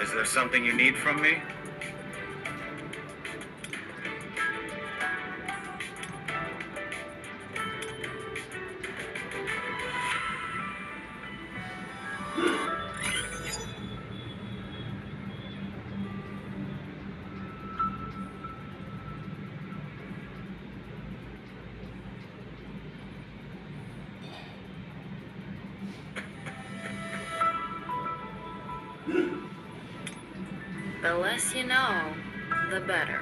Is there something you need from me? The less you know, the better.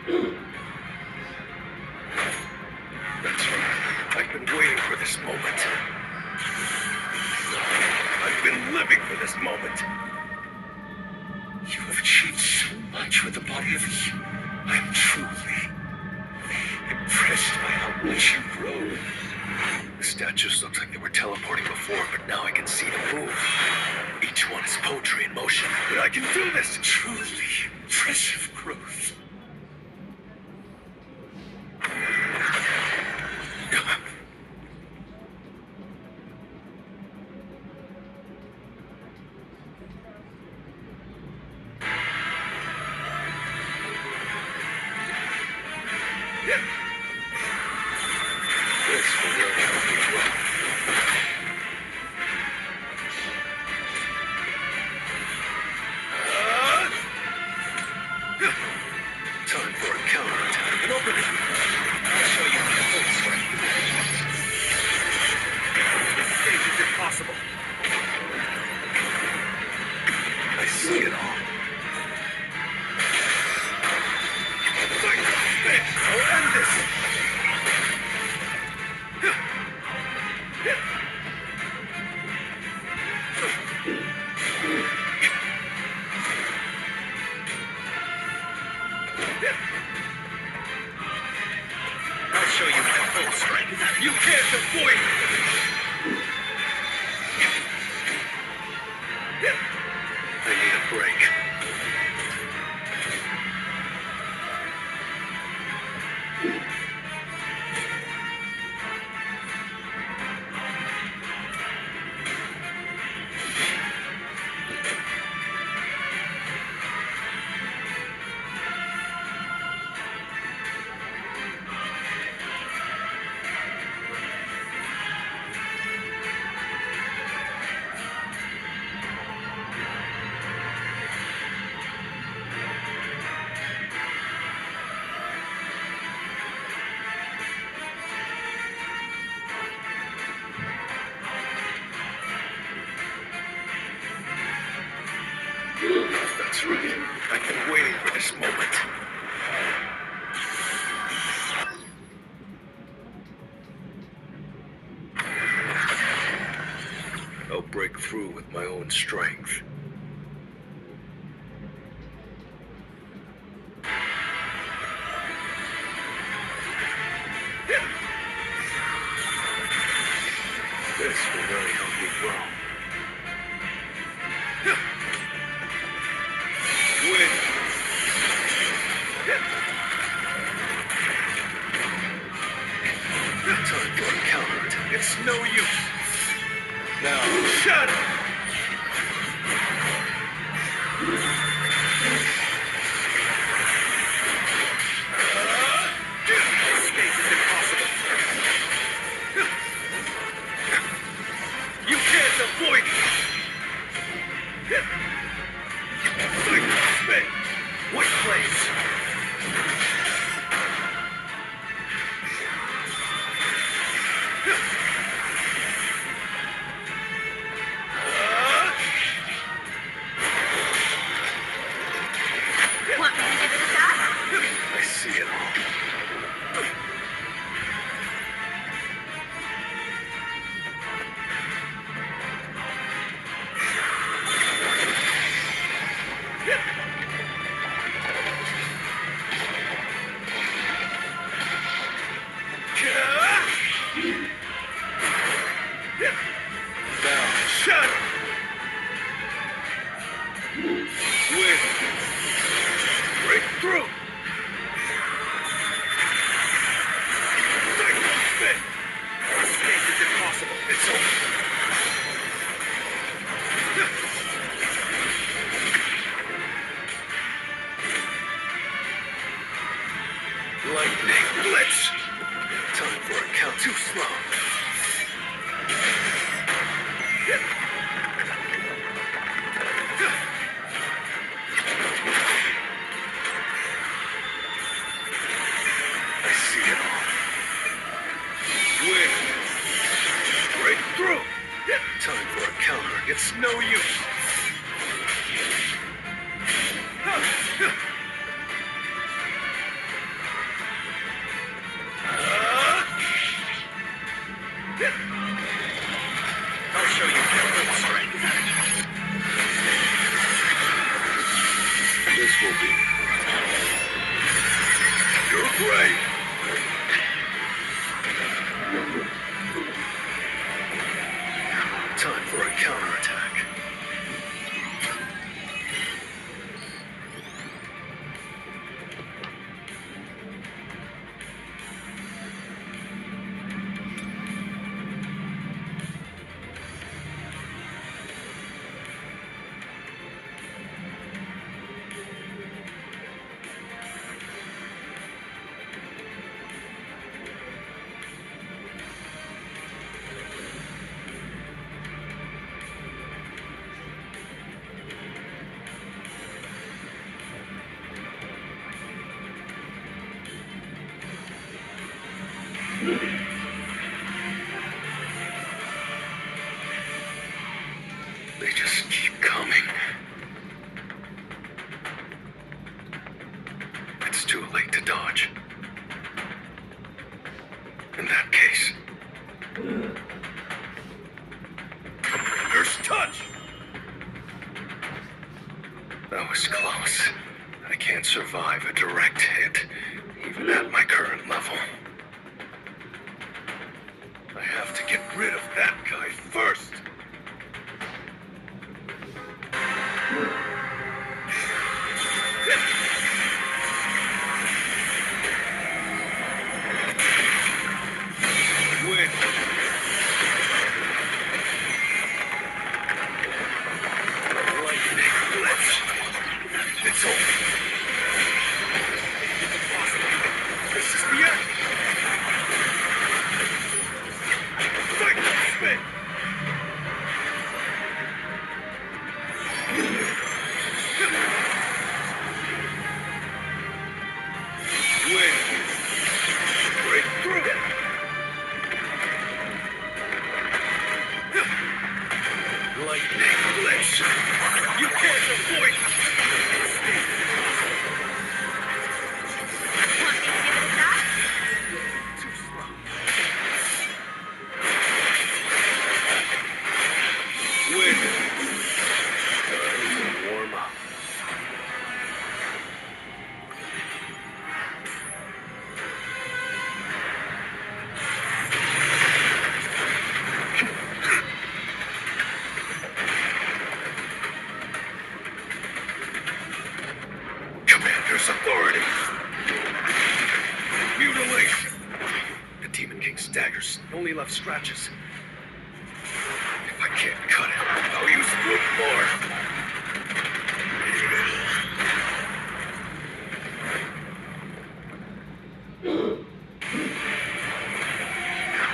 That's right. I've been waiting for this moment. I've been living for this moment. You have achieved so much with the body of you. I am truly impressed by how much you grow. The statues looked like they were teleporting before, but now I can see them move. Each one is poetry in motion. But I can do this! Truly impressive growth. This will really help me grow. Time for a counterattack. An opening. I'll show you my full strength. This stage is impossible. I see it all. I'll end this. I'll show you my full strength. You can't avoid it. I need a break. That's right. I've been waiting for this moment. I'll break through with my own strength. This will really help me grow. Win. Time for a counterattack. It's no use. Now, shut up! Escape is impossible. You can't avoid it. Spin. What place? Want me to give it a shot? I see it all. Now, shut up! Win! Break through! Spin! Escape is impossible. It's over. Lightning blitz! Time for a count too slow. I see it all. Win. Break through. Time for a counter. It's no use. this will be. You're great. Time for a counterattack. They just keep coming. It's too late to dodge. In that case... First touch! That was close. I can't survive a direct hit, even at my current level. I have to get rid of that guy first. Win. Lightning blitz. It's over. This is the end. Fight, spin. Win. Break through it. Lightning blitz. You can't avoid it. Want me to give it a shot? Too slow. Win. Time to warm up. Commander's authority. Mutilation. The Demon King's daggers only left scratches. If I can't cut it, I'll use brute force.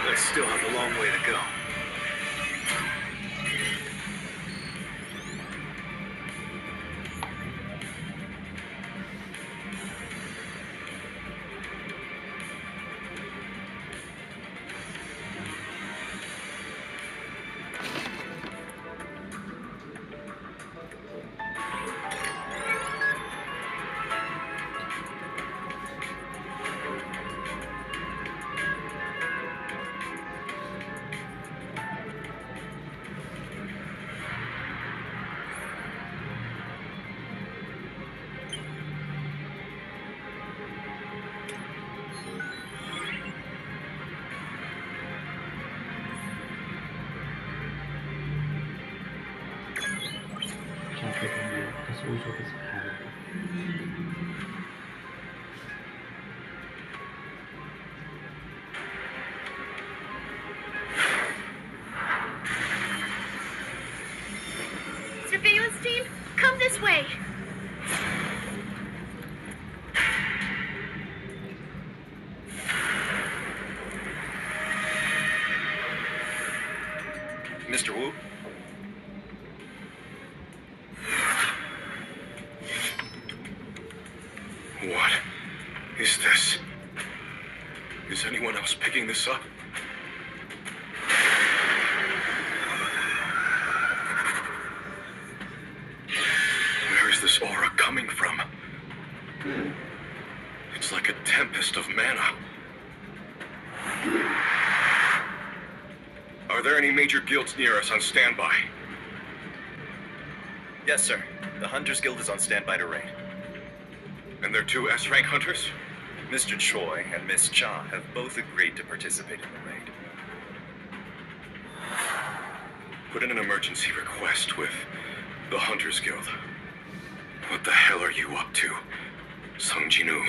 I still have a long way to go. Das uso des parry. Surveillance team, come this way. Mr. Wu? What is this? Is anyone else picking this up? Where is this aura coming from? It's like a tempest of mana. Are there any major guilds near us on standby? Yes, sir. The Hunters Guild is on standby to raid. And they're two S-rank hunters? Mr. Choi and Miss Cha have both agreed to participate in the raid. Put in an emergency request with the Hunters Guild. What the hell are you up to, Sung Jinu?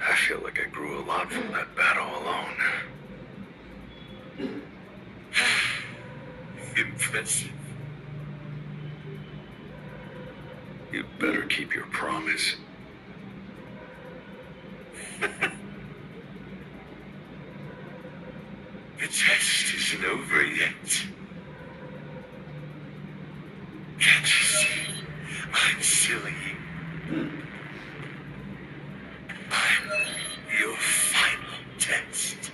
I feel like I grew a lot from that battle alone. Impressive. You better keep your promise. The test isn't over yet. Can't you see? I'm silly. I'm your final test.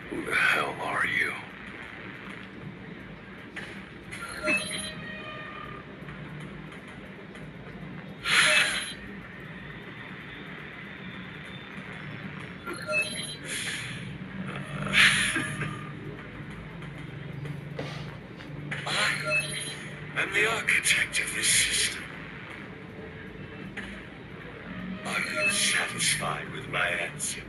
Who the hell are you? I'm the architect of this system. Are you satisfied with my answer?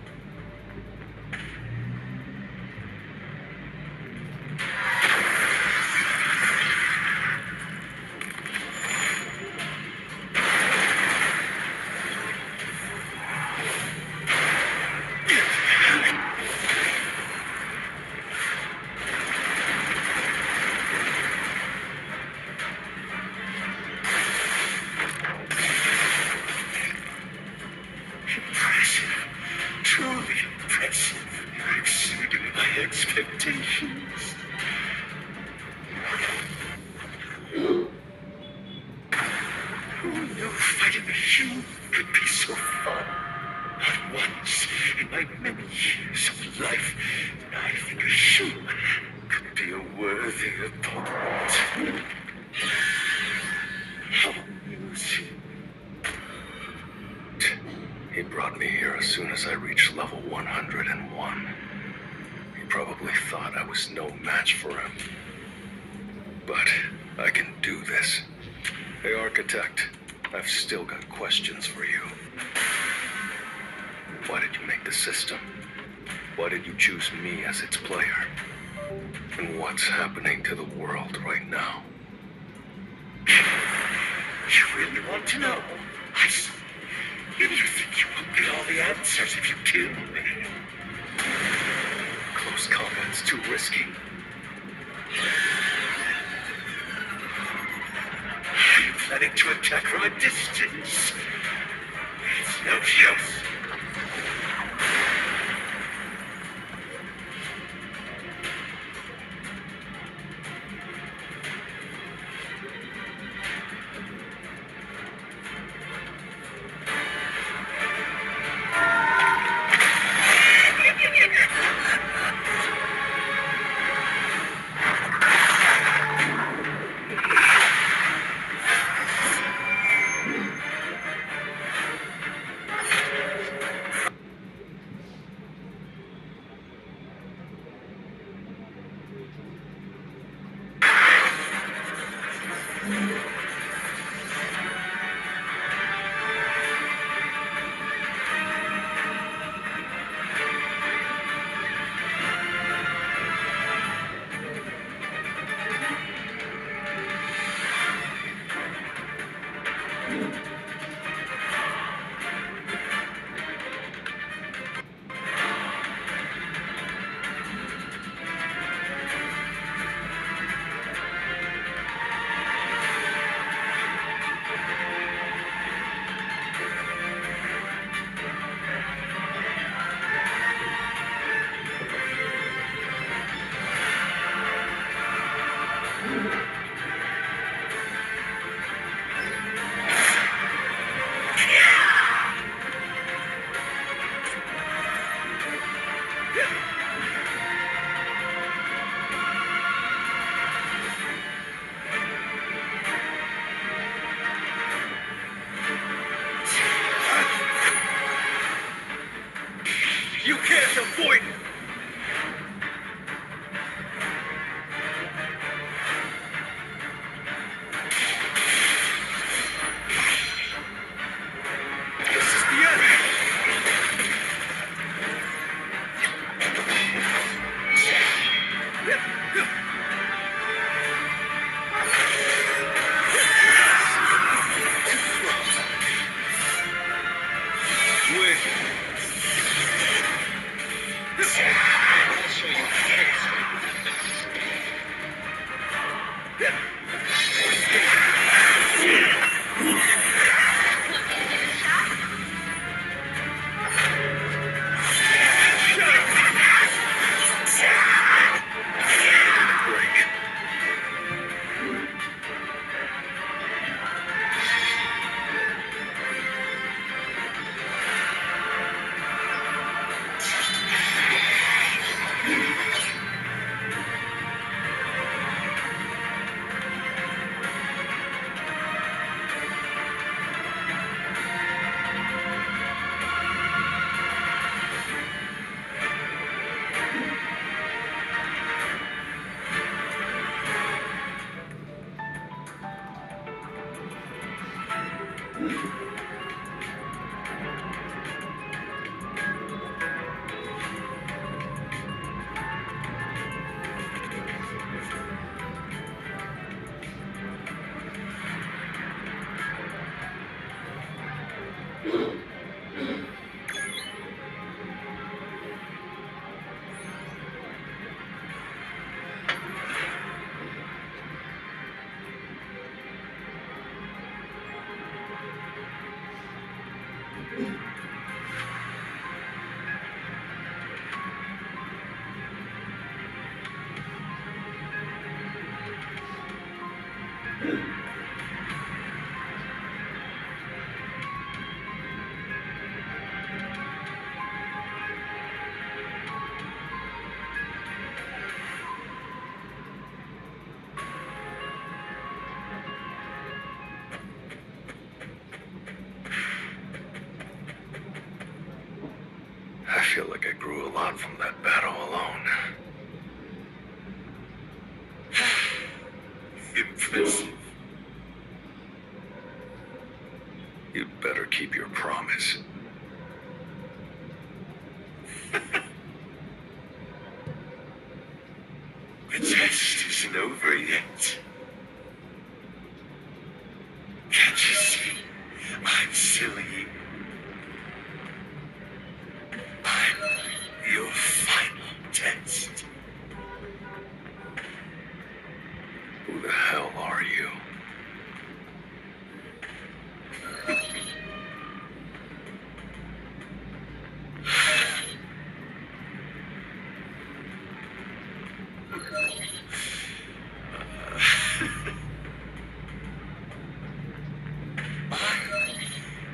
Impressive. Truly impressive. You exceeded my expectations. Who knew fighting a human could be so fun? Not once in my many years of life did I think a human could be a worthy opponent. How amusing. He brought me here as soon as I reached level 101. He probably thought I was no match for him. But I can do this. Hey, Architect, I've still got questions for you. Why did you make the system? Why did you choose me as its player? And what's happening to the world right now? You really want to know? I see. You think you won't get all the answers if you kill me? Close combat's too risky. Are you planning to attack from a distance? It's no use. You can't avoid it! This is the end! I feel like I grew a lot from that battle alone. Impressive. You'd better keep your promise. The test isn't over yet. Can't you see? I'm silly. I'm your final test. Who the hell are you?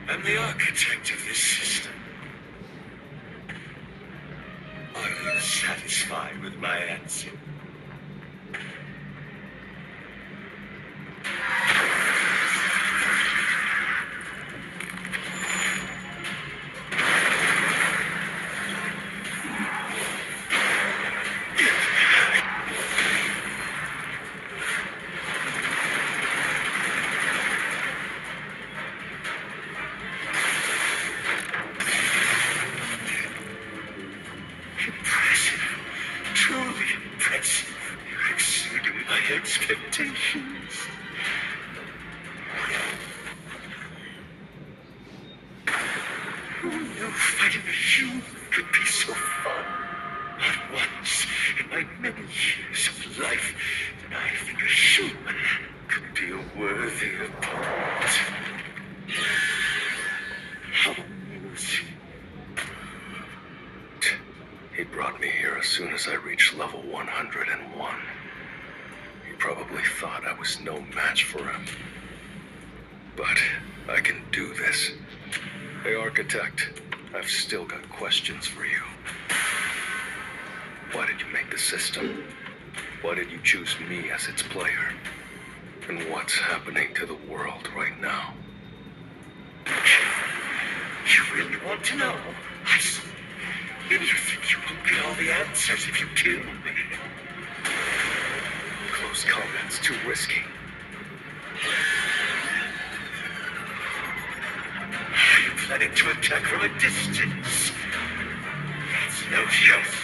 I'm the architect of this system. Are you satisfied with my answer? Impressive. Truly impressive. You're exceeding my expectations. fighting a human could be so fun. Not once in my many years of life did I think a human could be a worthy opponent. How amusing. He brought me here as soon as I reached level 101. He probably thought I was no match for him. But I can do this. Hey, Architect, I've still got questions for you. Why did you make the system? Why did you choose me as its player? And what's happening to the world right now? You really want to know? I see. Maybe you think you won't get all the answers if you kill me. Close combat's too risky. Are you planning to attack from a distance? That's no use.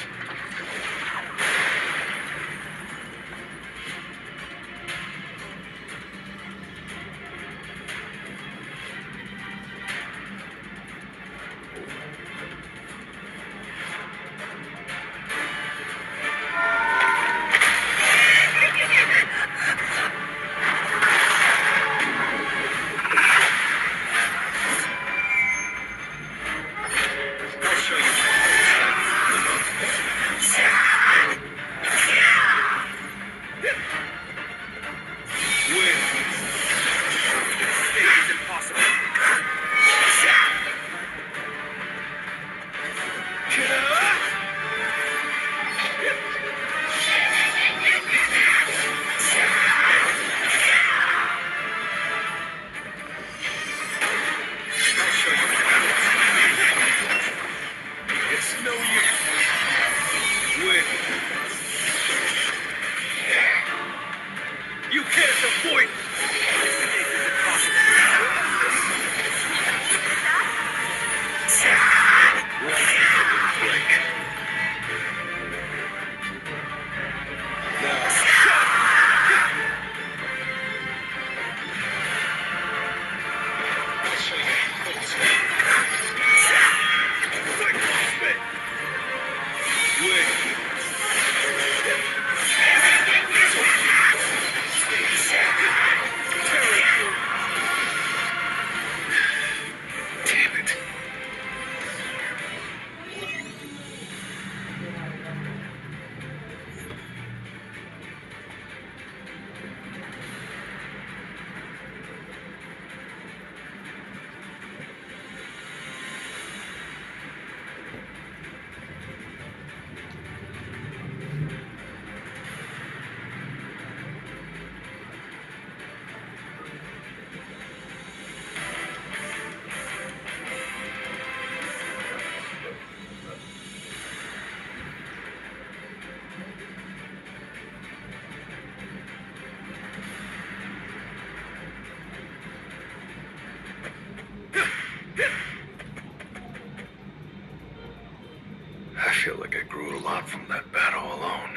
I feel like I grew a lot from that battle alone.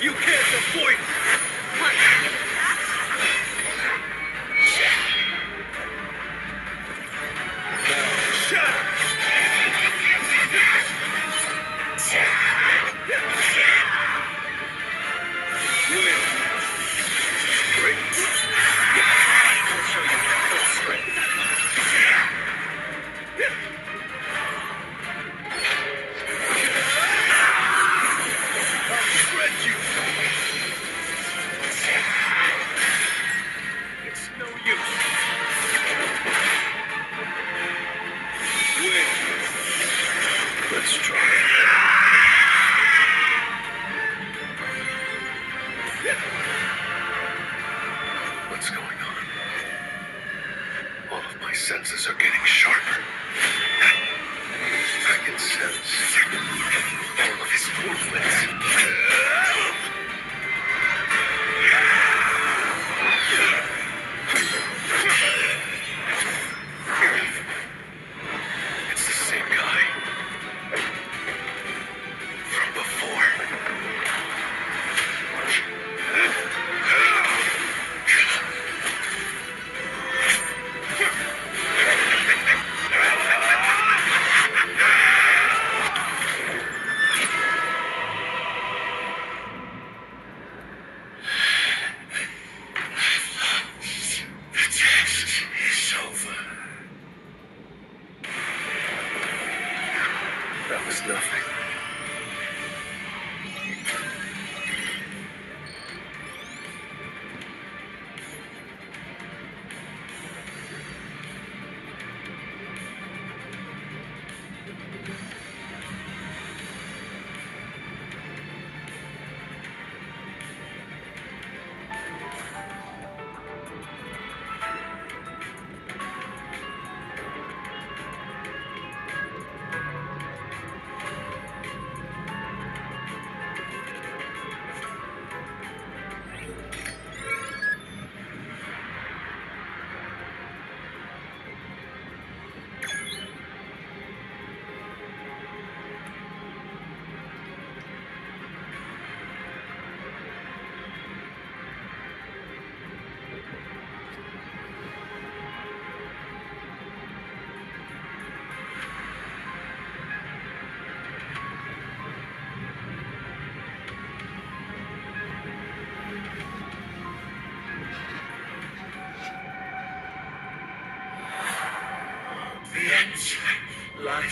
You can't avoid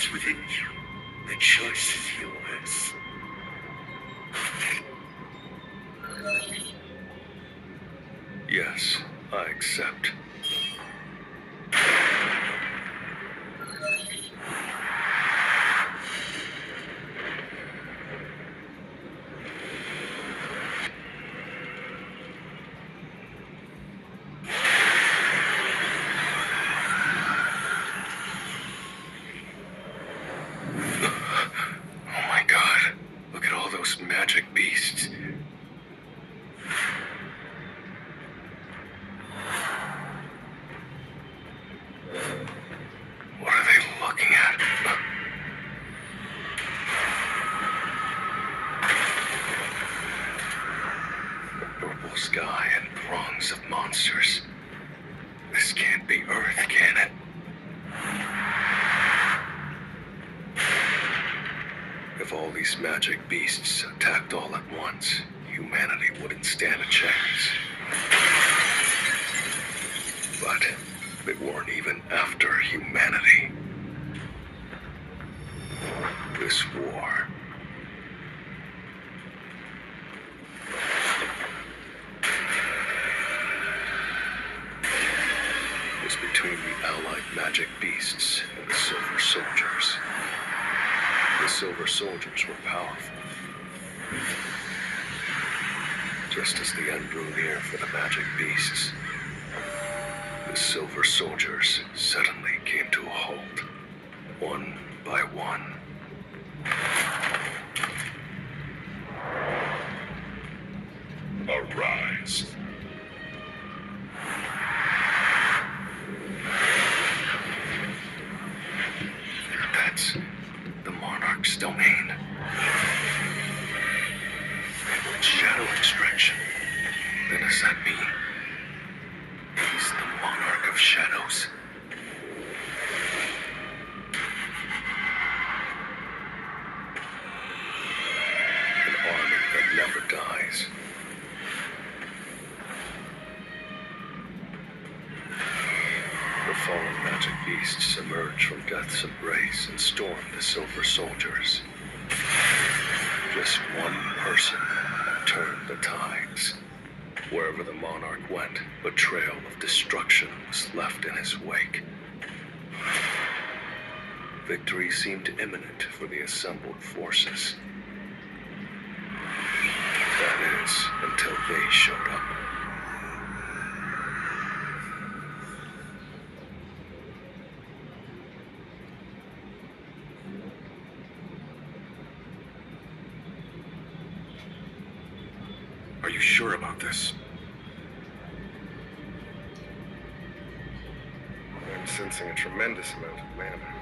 lies within you. The choice is yours. Yes, I accept. Oh my god, look at all those magic beasts. What are they looking at? The purple sky and throngs of monsters. This can't be Earth, can it? If all these magic beasts attacked all at once, humanity wouldn't stand a chance. But they weren't even after humanity. This war was between the allied magic beasts and the Silver Soldiers. The Silver Soldiers were powerful. Just as the end drew near for the magic beasts, the Silver Soldiers suddenly came to a halt, one by one. Arise. That's the Monarch's domain. Shadow extraction. Then does that mean he's the Monarch of Shadows? An army that never dies. The fallen magic beasts emerge from Death's embrace and storm the Silver Soldiers. Just one person turned the tides. Wherever the monarch went, a trail of destruction was left in his wake. Victory seemed imminent for the assembled forces. That is, until they showed up. Are you sure about this? I'm sensing a tremendous amount of mana.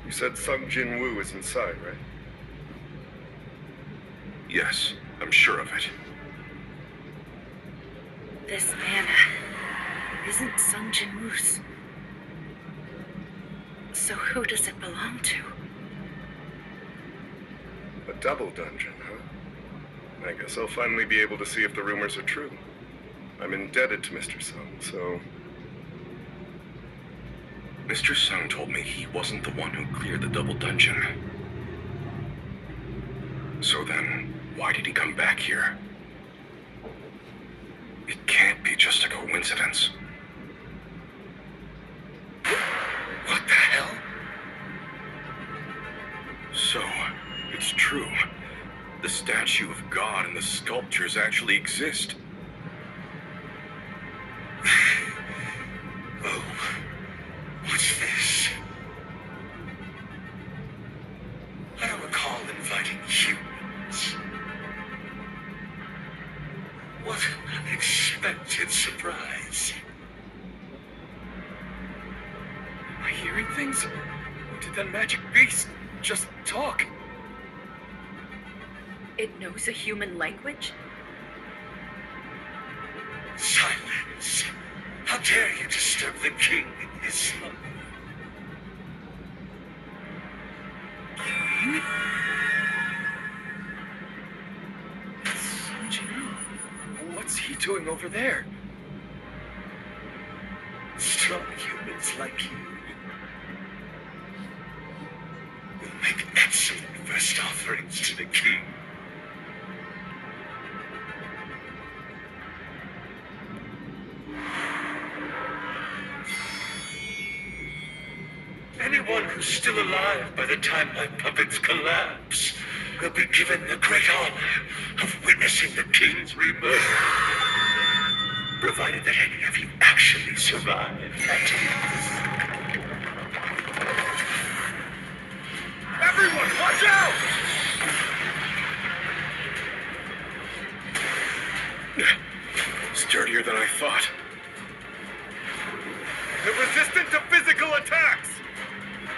You said Sung Jin Woo is inside, right? Yes, I'm sure of it. This mana isn't Sung Jin Woo's. So who does it belong to? A double dungeon, huh? I guess I'll finally be able to see if the rumors are true. I'm indebted to Mr. Sung, so... Mr. Sung told me he wasn't the one who cleared the double dungeon. So then, why did he come back here? It can't be just a coincidence. What the hell? So, it's true. The statue of God and the sculptures actually exist. Oh, what's this? I don't recall inviting humans. What an unexpected surprise. Am I hearing things? Or did that magic beast just talk? It knows a human language? Silence! How dare you disturb the king in his slumber? What's he doing over there? Strong humans like you. purest offerings to the king. Anyone who's still alive by the time my puppets collapse will be given the great honor of witnessing the king's rebirth. Provided that any of you actually survive, that is. Everyone, watch out! Sturdier than I thought. They're resistant to physical attacks!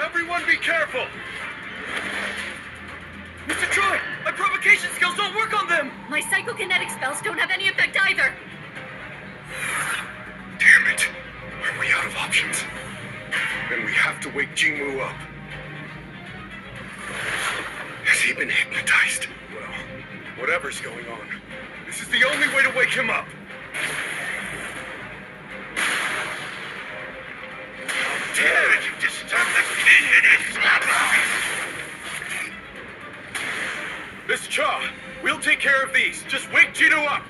Everyone be careful! Mr. Troy, my provocation skills don't work on them! My psychokinetic spells don't have any effect either. Damn it! Are we out of options? Then we have to wake Jingwu up. Has he been hypnotized? Well, whatever's going on, this is the only way to wake him up. How dare you disturb the king in his slumber! Miss Cha, we'll take care of these. Just wake Jinu up.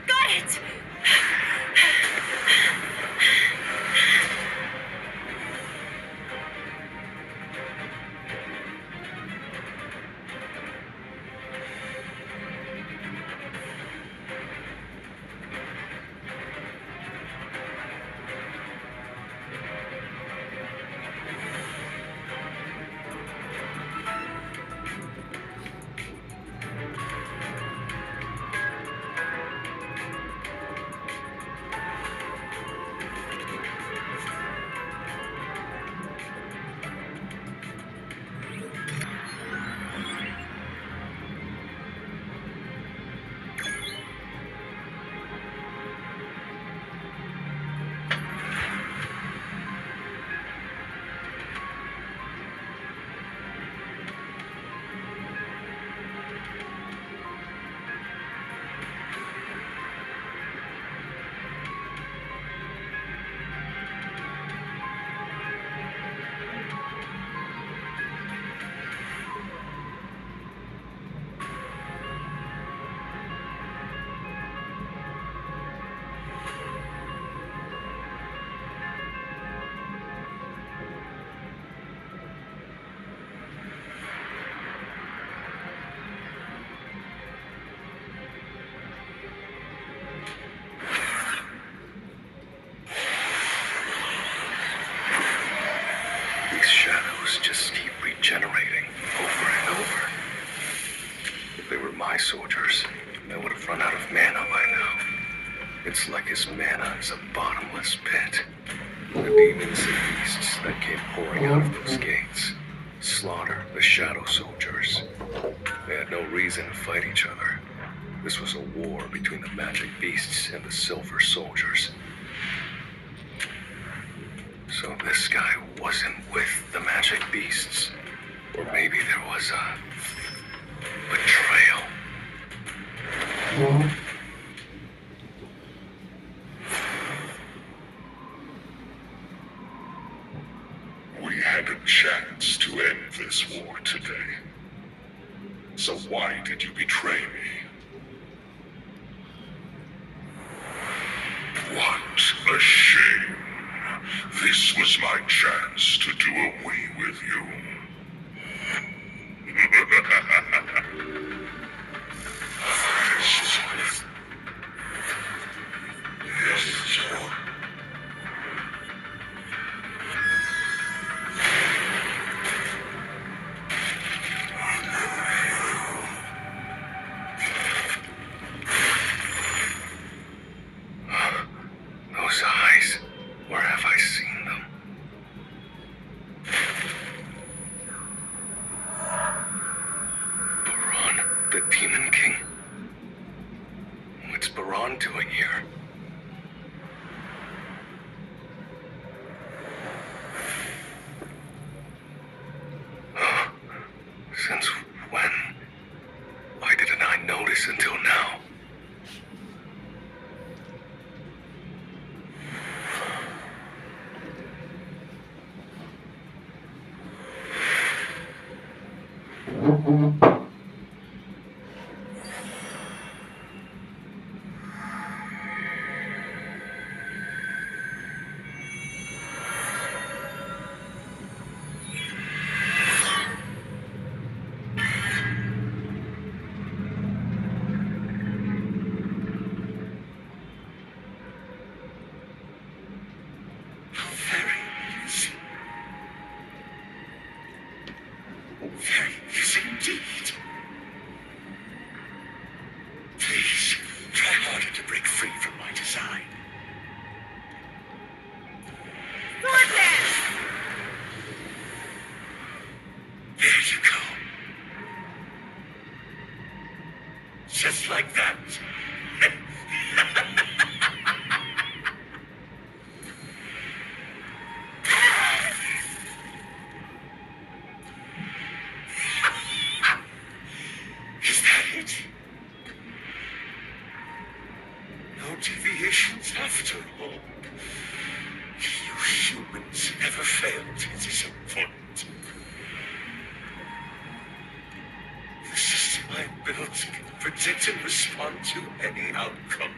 Got it! These shadows just keep regenerating over and over. If they were my soldiers, I would have run out of mana by now. It's like his mana is a bottomless pit. The demons and beasts that came pouring out of those gates slaughter the shadow soldiers. They had no reason to fight each other. This was a war between the magic beasts and the silver soldiers. So this guy wasn't with the magic beasts. Or maybe there was a betrayal. We had a chance to end this war today. So why did you betray me? What a shame. This was my chance to do away with you. Those eyes, where have I seen them? Baron, the Demon King? What's Baron doing here? Since when? Why didn't I notice until now? Just like that. Is that it? No deviations after all. You humans never fail to disappoint. The system I built can predict and respond to any outcome.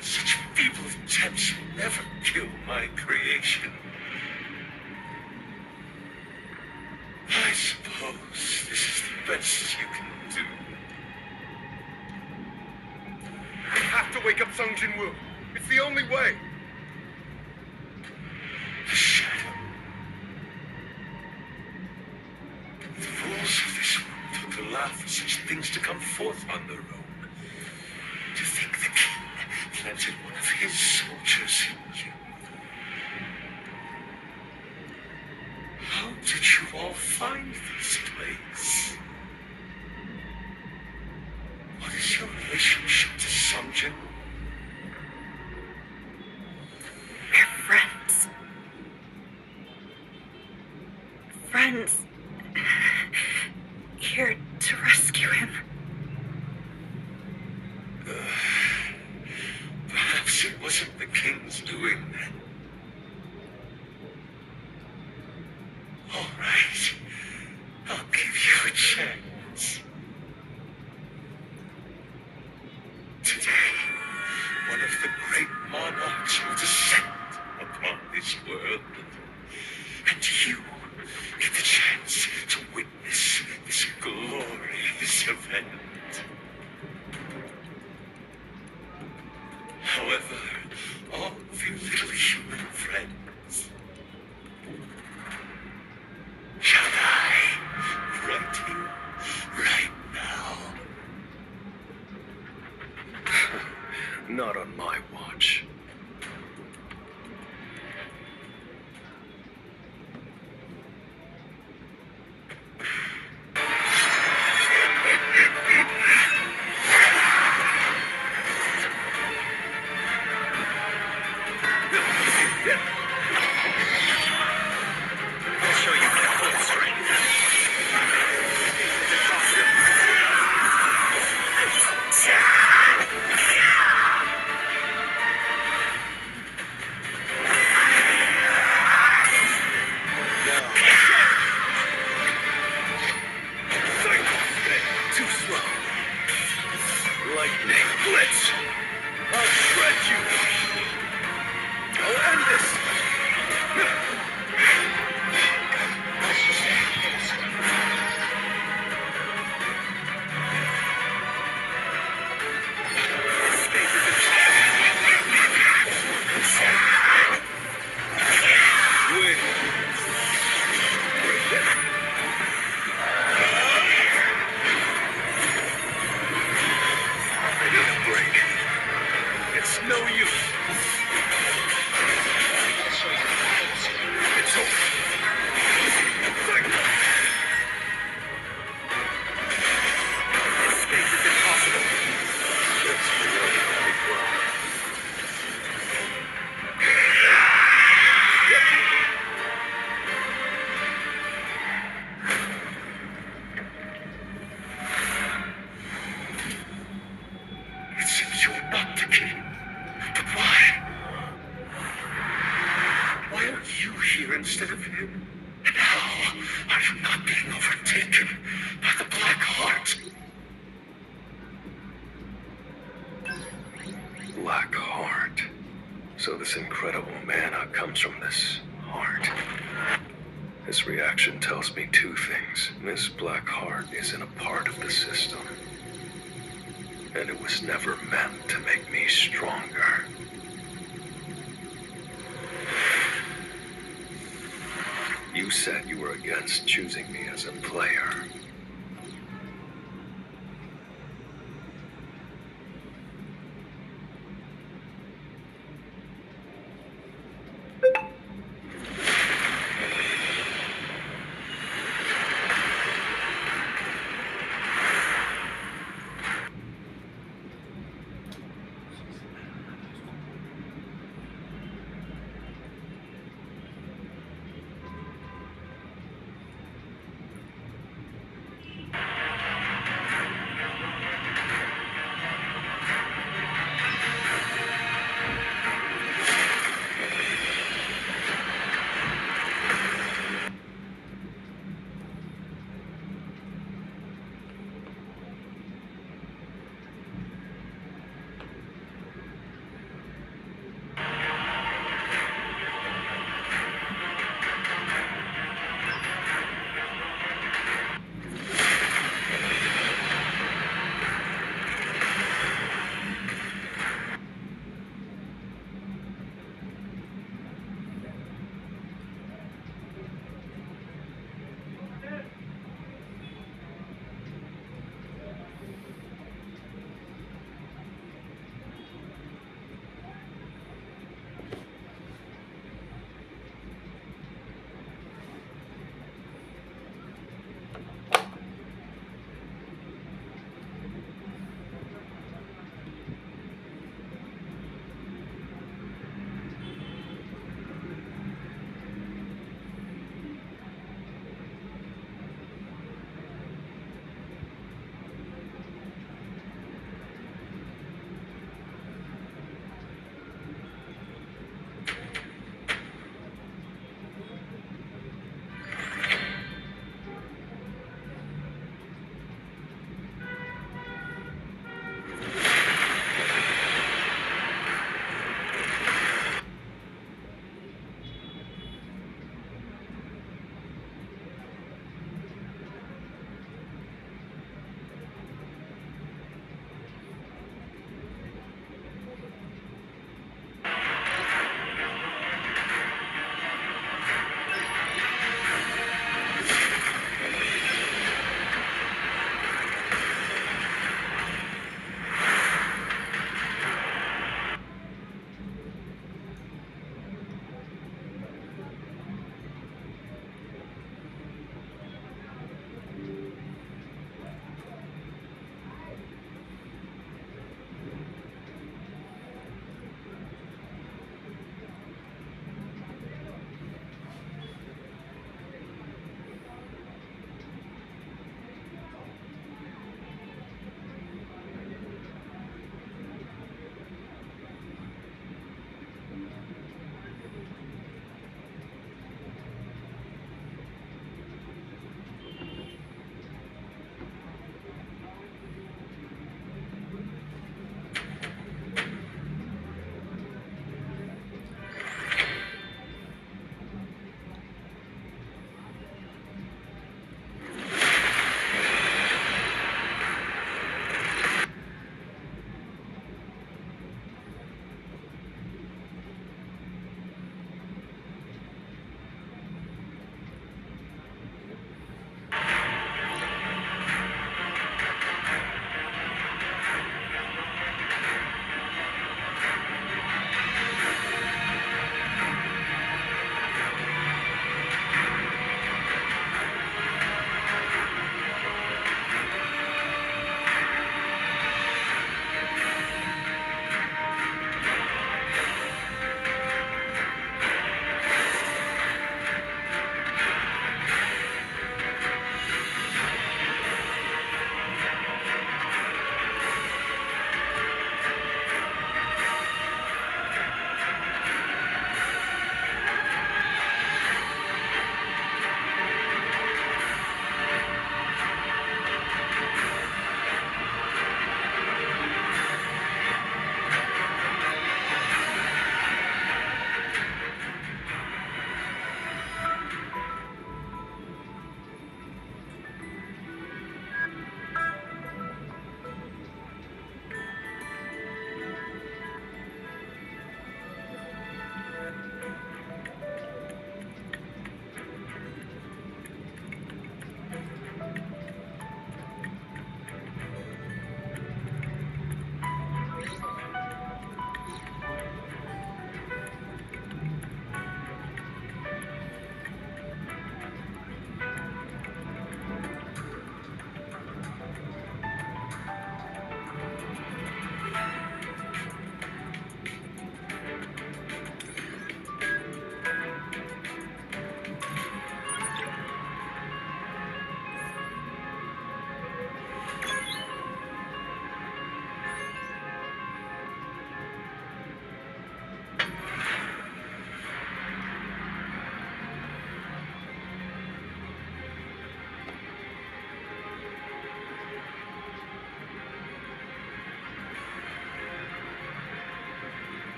Such feeble attempts will never kill my creation. I suppose this is the best you can do. We have to wake up Sung Jin-woo. It's the only way. The shadow. The rules of this world don't allow for such things to come forth on their own. To think the king planted one of his soldiers in you. How did you all find this place? What is your relationship to Sung Jin? We're friends. Friends. Here to rescue him. Perhaps it wasn't the king's doing. All right, I'll give you a chance. Today, one of the great monarchs will descend upon this world. And you get the chance to witness this glorious event. However, all of your little human friends shall die right here, right now. Not on my watch. I'll show you my full strength. Too slow. Lightning blitz. I'll shred you. I'll end this. Wait. I need a break. It's no use. It's over. Escape is impossible. It's really well. It seems you're not the king. But why? Why are you here instead of him? And how are you not being overtaken by the Black Heart? Black heart. So this incredible mana comes from this heart. This reaction tells me two things. This black heart isn't a part of the system. And it was never meant to make me stronger. You said you were against choosing me as a player.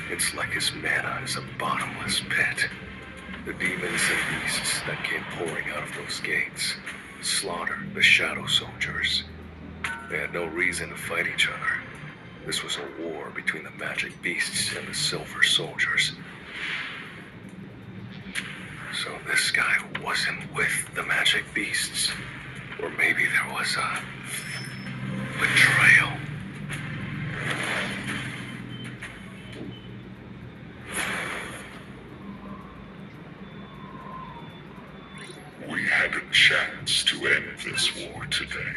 It's like his mana is a bottomless pit. The demons and beasts that came pouring out of those gates slaughtered the shadow soldiers. They had no reason to fight each other. This was a war between the magic beasts and the silver soldiers. So this guy wasn't with the magic beasts. Or maybe there was a betrayal. We had a chance to end this war today.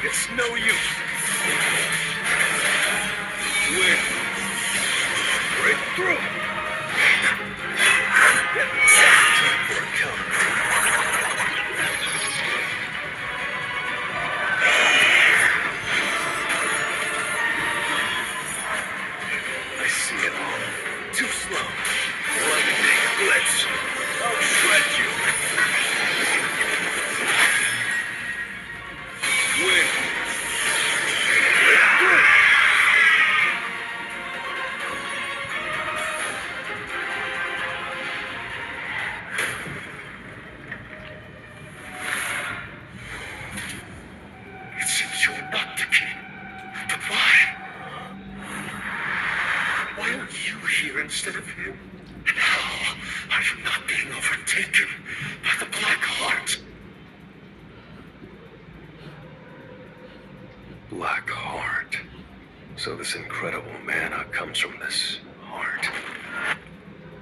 It's no use. Win. Break through. Time for a counter. I see it all. Too slow. Lightning blitz. I'll shred you. Win. Break through. It seems you're not the king. But why? Why are you here instead of him? And how are you not being overtaken by the Black Heart? Black heart. So this incredible mana comes from this heart.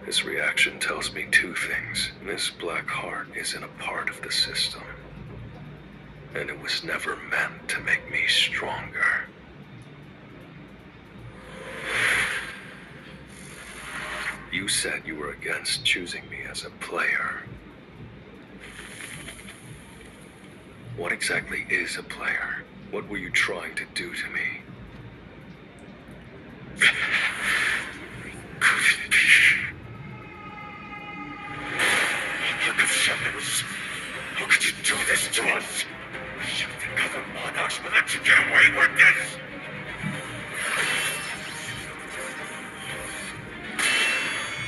His reaction tells me two things. This black heart isn't a part of the system. And it was never meant to make me stronger. You said you were against choosing me as a player. What exactly is a player? What were you trying to do to me? Could it be? Look of shadows. How could you do this to us? You think other monarchs will let you get away with this?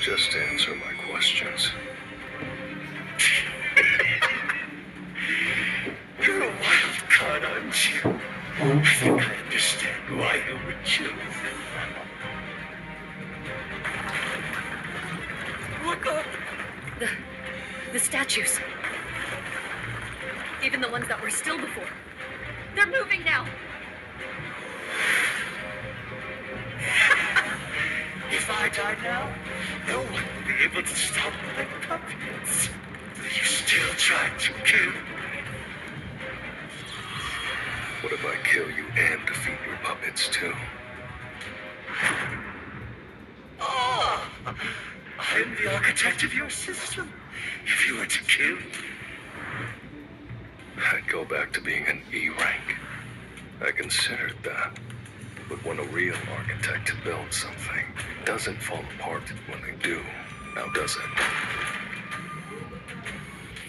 Just answer my questions. You're a wild card, aren't you? I think I understand why you would choose him. Look up! The statues. Even the ones that were still before. They're moving now! If I die now, no one will be able to stop my puppets. You still trying to kill me? What if I kill you and defeat your puppets too? Ah! I'm the architect of your system. If you were to kill me, I'd go back to being an E rank. I considered that. But when a real architect builds something, it doesn't fall apart when they do. Now does it?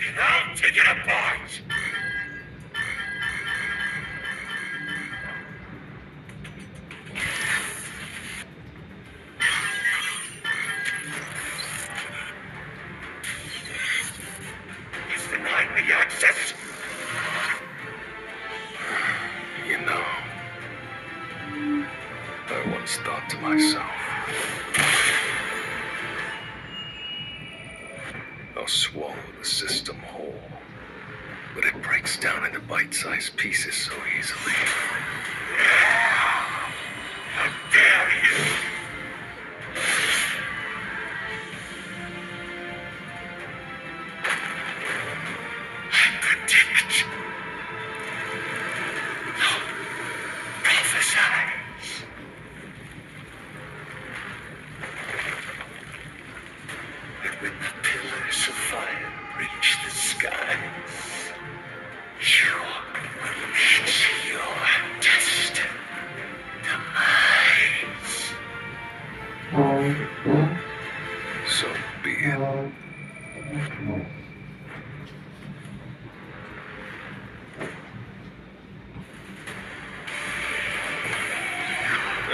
and I'll take it apart. He's denying me access. You know, I once thought to myself, I'll swallow the system whole. But it breaks down into bite-sized pieces so easily. How dare you! I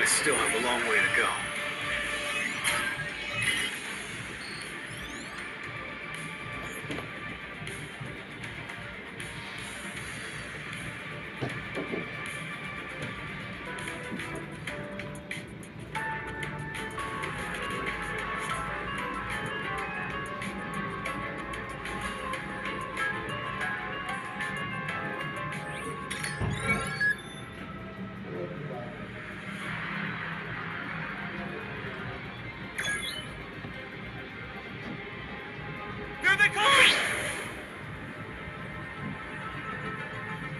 still have a long way to go. Here they come!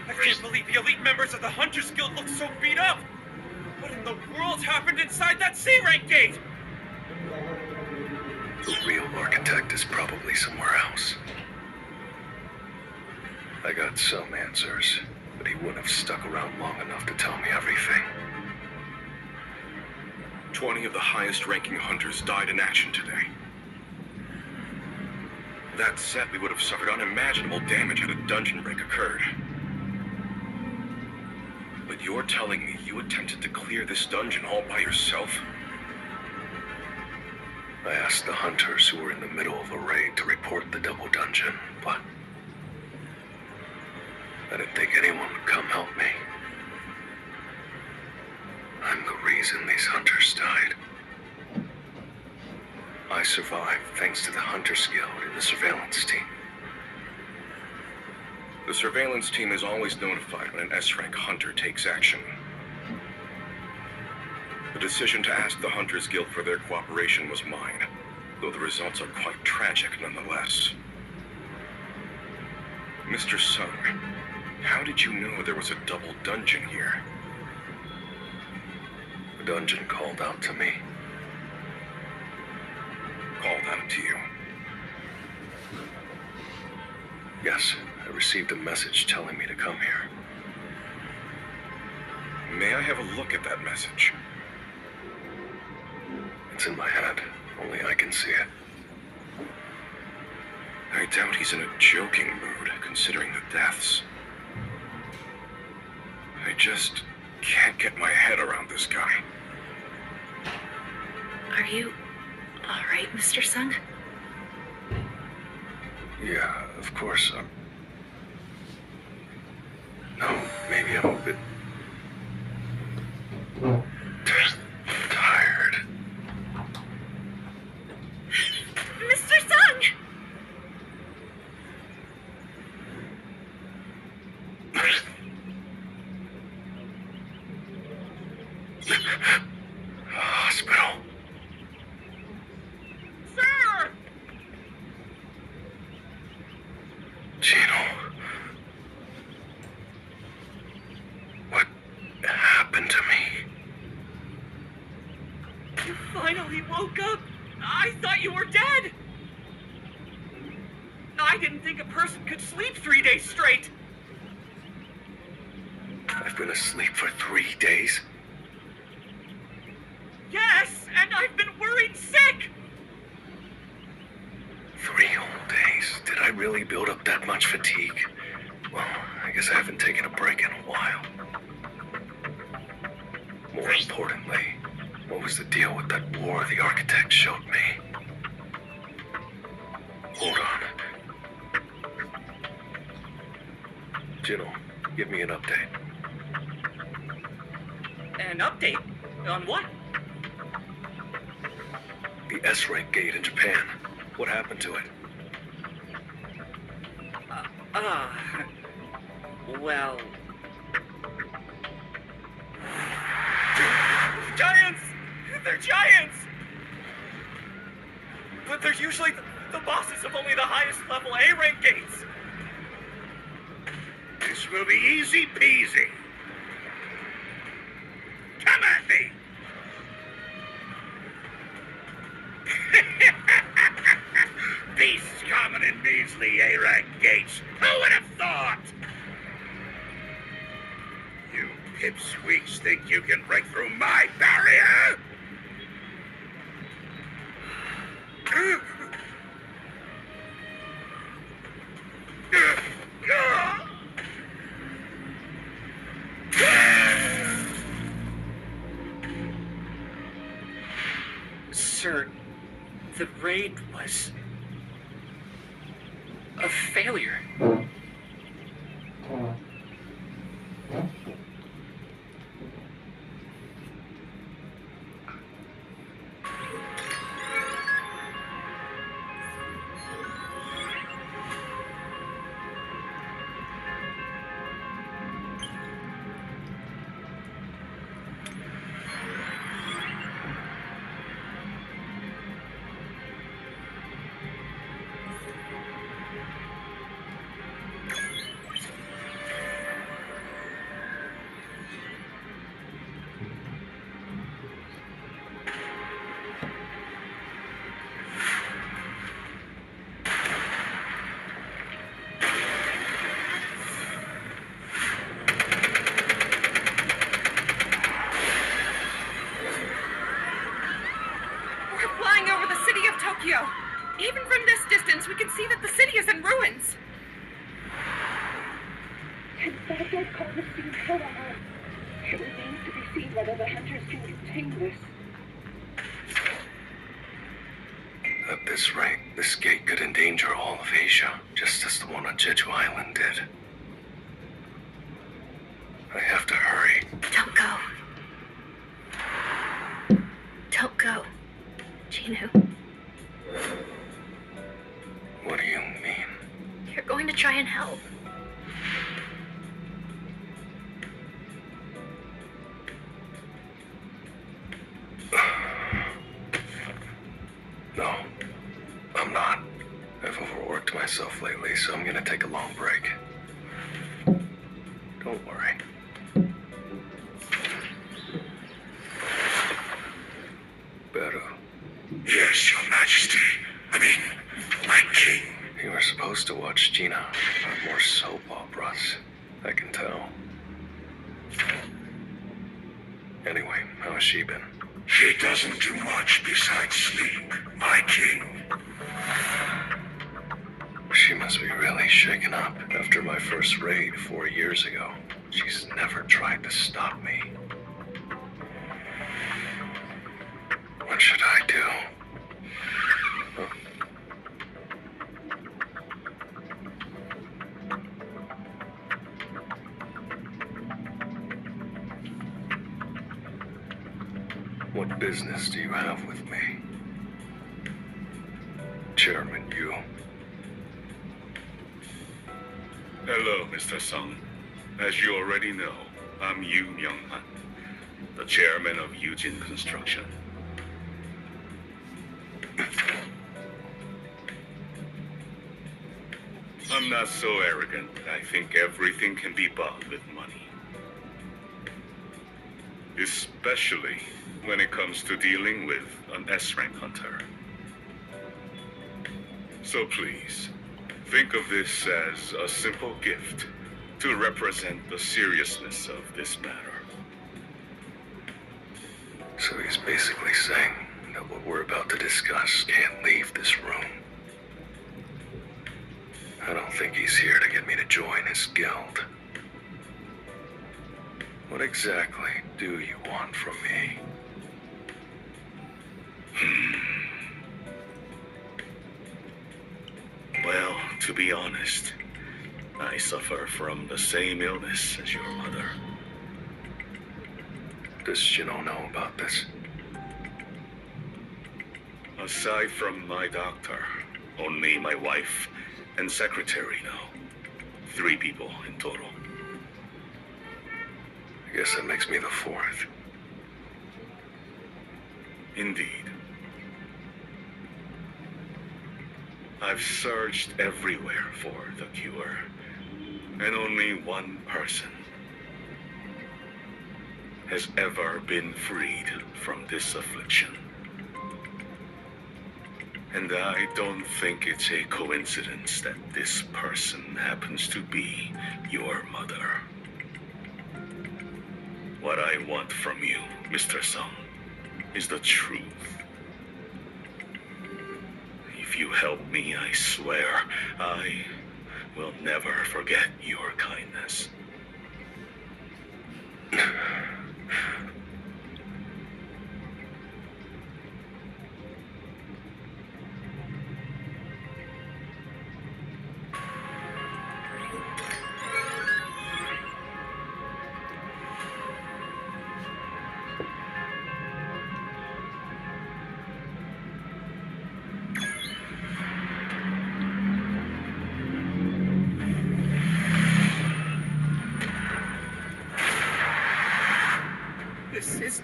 I can't believe the elite members of the Hunters Guild look so beat up! What in the world happened inside that C-rank gate? The real architect is probably somewhere else. I got some answers, but he wouldn't have stuck around long enough to tell me everything. 20 of the highest-ranking hunters died in action today. That said, we would have suffered unimaginable damage had a dungeon break occurred. But you're telling me you attempted to clear this dungeon all by yourself? I asked the hunters who were in the middle of a raid to report the double dungeon, but I didn't think anyone would come help me. I'm the reason these hunters died. I survived thanks to the Hunters Guild and the surveillance team. The surveillance team is always notified when an S-rank hunter takes action. The decision to ask the Hunters Guild for their cooperation was mine, though the results are quite tragic nonetheless. Mr. Sung, how did you know there was a double dungeon here? The dungeon called out to me. Called out to you? Yes, I received a message telling me to come here. May I have a look at that message? It's in my head. Only I can see it. I doubt he's in a joking mood, considering the deaths. I just can't get my head around this guy. Are you all right, Mr. Sung? Yeah, of course. No, maybe I'm a bit tired. Mr. Sung! Hospital. Sir! Gino. What happened to me? You finally woke up! I thought you were dead! I didn't think a person could sleep 3 days straight! I've been asleep for 3 days. Yes, and I've been worried sick! 3 whole days. Did I really build up that much fatigue? Well, I guess I haven't taken a break in a while. More importantly, what was the deal with that war the architect showed me? Hold on. Gino, give me an update. An update? On what? The S-rank gate in Japan. What happened to it? Well... Giants! They're giants! But they're usually the bosses of only the highest level A-rank gates! This will be easy peasy. Come at me! Beasts common in measly A-rank gates. Who would have thought? You pipsqueaks think you can break through my barrier? Sir, the raid was a failure. We're flying over the city of Tokyo. Even from this distance, we can see that the city is in ruins. Can Starflight Compass being held on Earth? It remains to be seen whether the hunters can contain this. At this rate, this gate could endanger all of Asia, just as the one on Jeju Island did. I have to hurry. Don't go. Don't go. Gino, What do you mean? you're going to try and help. No, I'm not. I've overworked myself lately, so I'm gonna take a long break. Don't worry. Beru, Yes, Your Majesty. I mean, my king. you were supposed to watch Gina, not more soap operas. I can tell. Anyway, how has she been? She doesn't do much besides sleep, my king. She must be really shaken up after my first raid 4 years ago. She's never tried to stop me. What should I do? Huh? What business do you have with me? Chairman, you. Hello, Mr. Sung. As you already know, I'm Yu Myung-han, the chairman of Yujin Construction. I'm not so arrogant. I think everything can be bought with money. Especially when it comes to dealing with an S-rank hunter. So please, think of this as a simple gift to represent the seriousness of this matter. So he's basically saying that what we're about to discuss can't leave this room. I don't think he's here to get me to join his guild. What exactly do you want from me? Well, to be honest, I suffer from the same illness as your mother. Does Shino know about this? Aside from my doctor, only my wife and secretary know. 3 people in total. I guess that makes me the 4th. Indeed. I've searched everywhere for the cure, and only one person has ever been freed from this affliction. And I don't think it's a coincidence that this person happens to be your mother. What I want from you, Mr. Sung, is the truth. If you help me, I swear, I will never forget your kindness.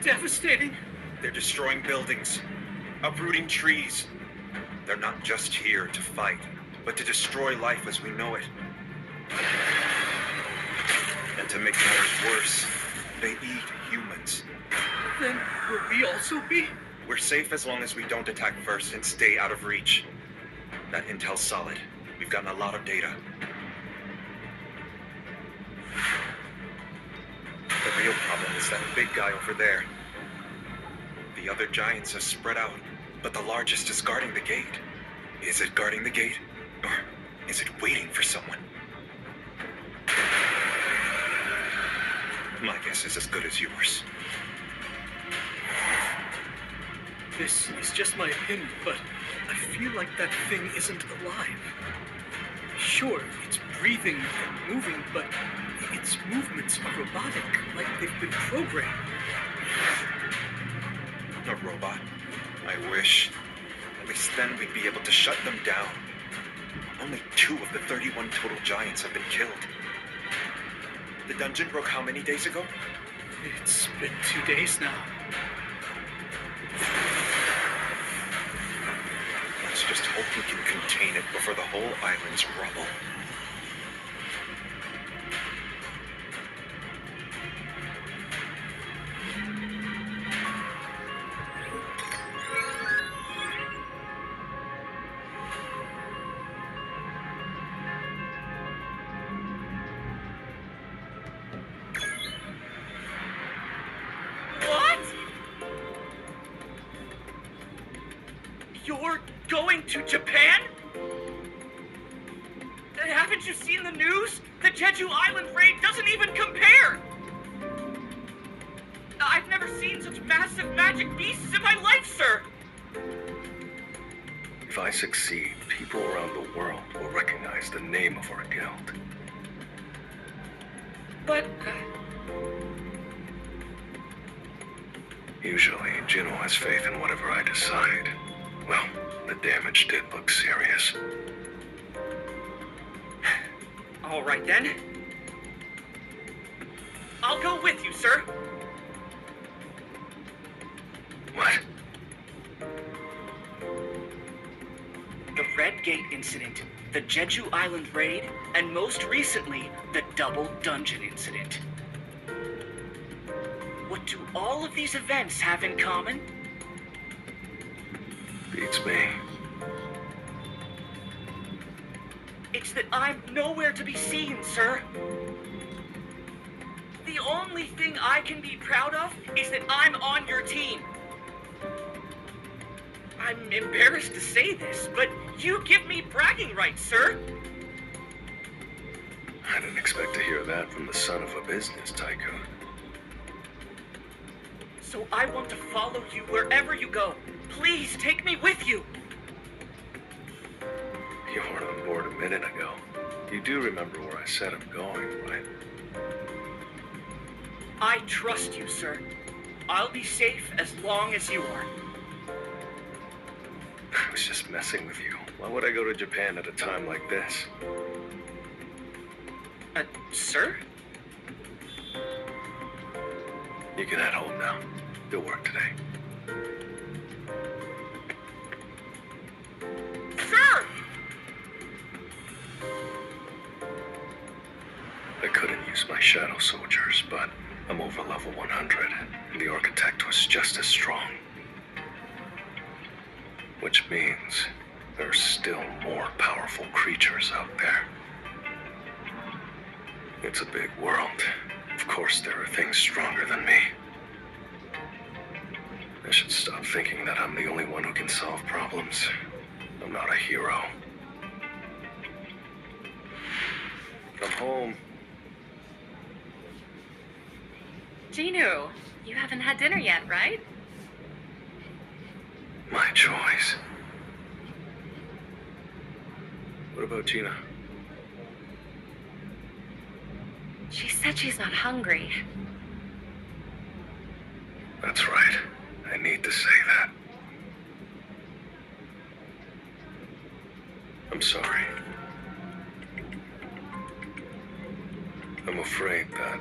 devastating. They're destroying buildings, uprooting trees. They're not just here to fight, but to destroy life as we know it. And to make matters worse, they eat humans. Then will we also be? We're safe as long as we don't attack first and stay out of reach. That intel's solid. We've gotten a lot of data. The real problem is that big guy over there. The other giants are spread out, but the largest is guarding the gate. Is it guarding the gate? Or is it waiting for someone? My guess is as good as yours. This is just my opinion, but I feel like that thing isn't alive. Sure, it's breathing and moving, but its movements are robotic, like they've been programmed. A robot? I wish. At least then we'd be able to shut them down. Only 2 of the 31 total giants have been killed. The dungeon broke how many days ago? It's been 2 days now. Let's just hope we can contain it before the whole island's rubble. What? You're going to Japan? Haven't you seen the news? The Jeju Island raid doesn't even compare! I've never seen such massive magic beasts in my life, sir! If I succeed, people around the world will recognize the name of our guild. But... Usually, Juno has faith in whatever I decide. Well, the damage did look serious. all right then. I'll go with you, sir. What? The Red Gate incident, the Jeju Island raid, and most recently, the Double Dungeon incident. What do all of these events have in common? Beats me. It's that I'm nowhere to be seen, sir. The only thing I can be proud of is that I'm on your team. I'm embarrassed to say this, but you give me bragging rights, sir. I didn't expect to hear that from the son of a business tycoon. So I want to follow you wherever you go. Please take me with you. You weren't on board a minute ago. You do remember where I said I'm going, right? I trust you, sir. I'll be safe as long as you are. I was just messing with you. Why would I go to Japan at a time like this? Sir? You can head home now. Good work today. Sir! I couldn't use my shadow soldiers, but I'm over level 100, and the architect was just as strong. Which means there's still more powerful creatures out there. It's a big world. Of course, there are things stronger than me. I should stop thinking that I'm the only one who can solve problems. I'm not a hero. Come home. Ginu, you haven't had dinner yet, right? My choice. What about Gina? She said she's not hungry. That's right. I need to say that. I'm sorry. I'm afraid that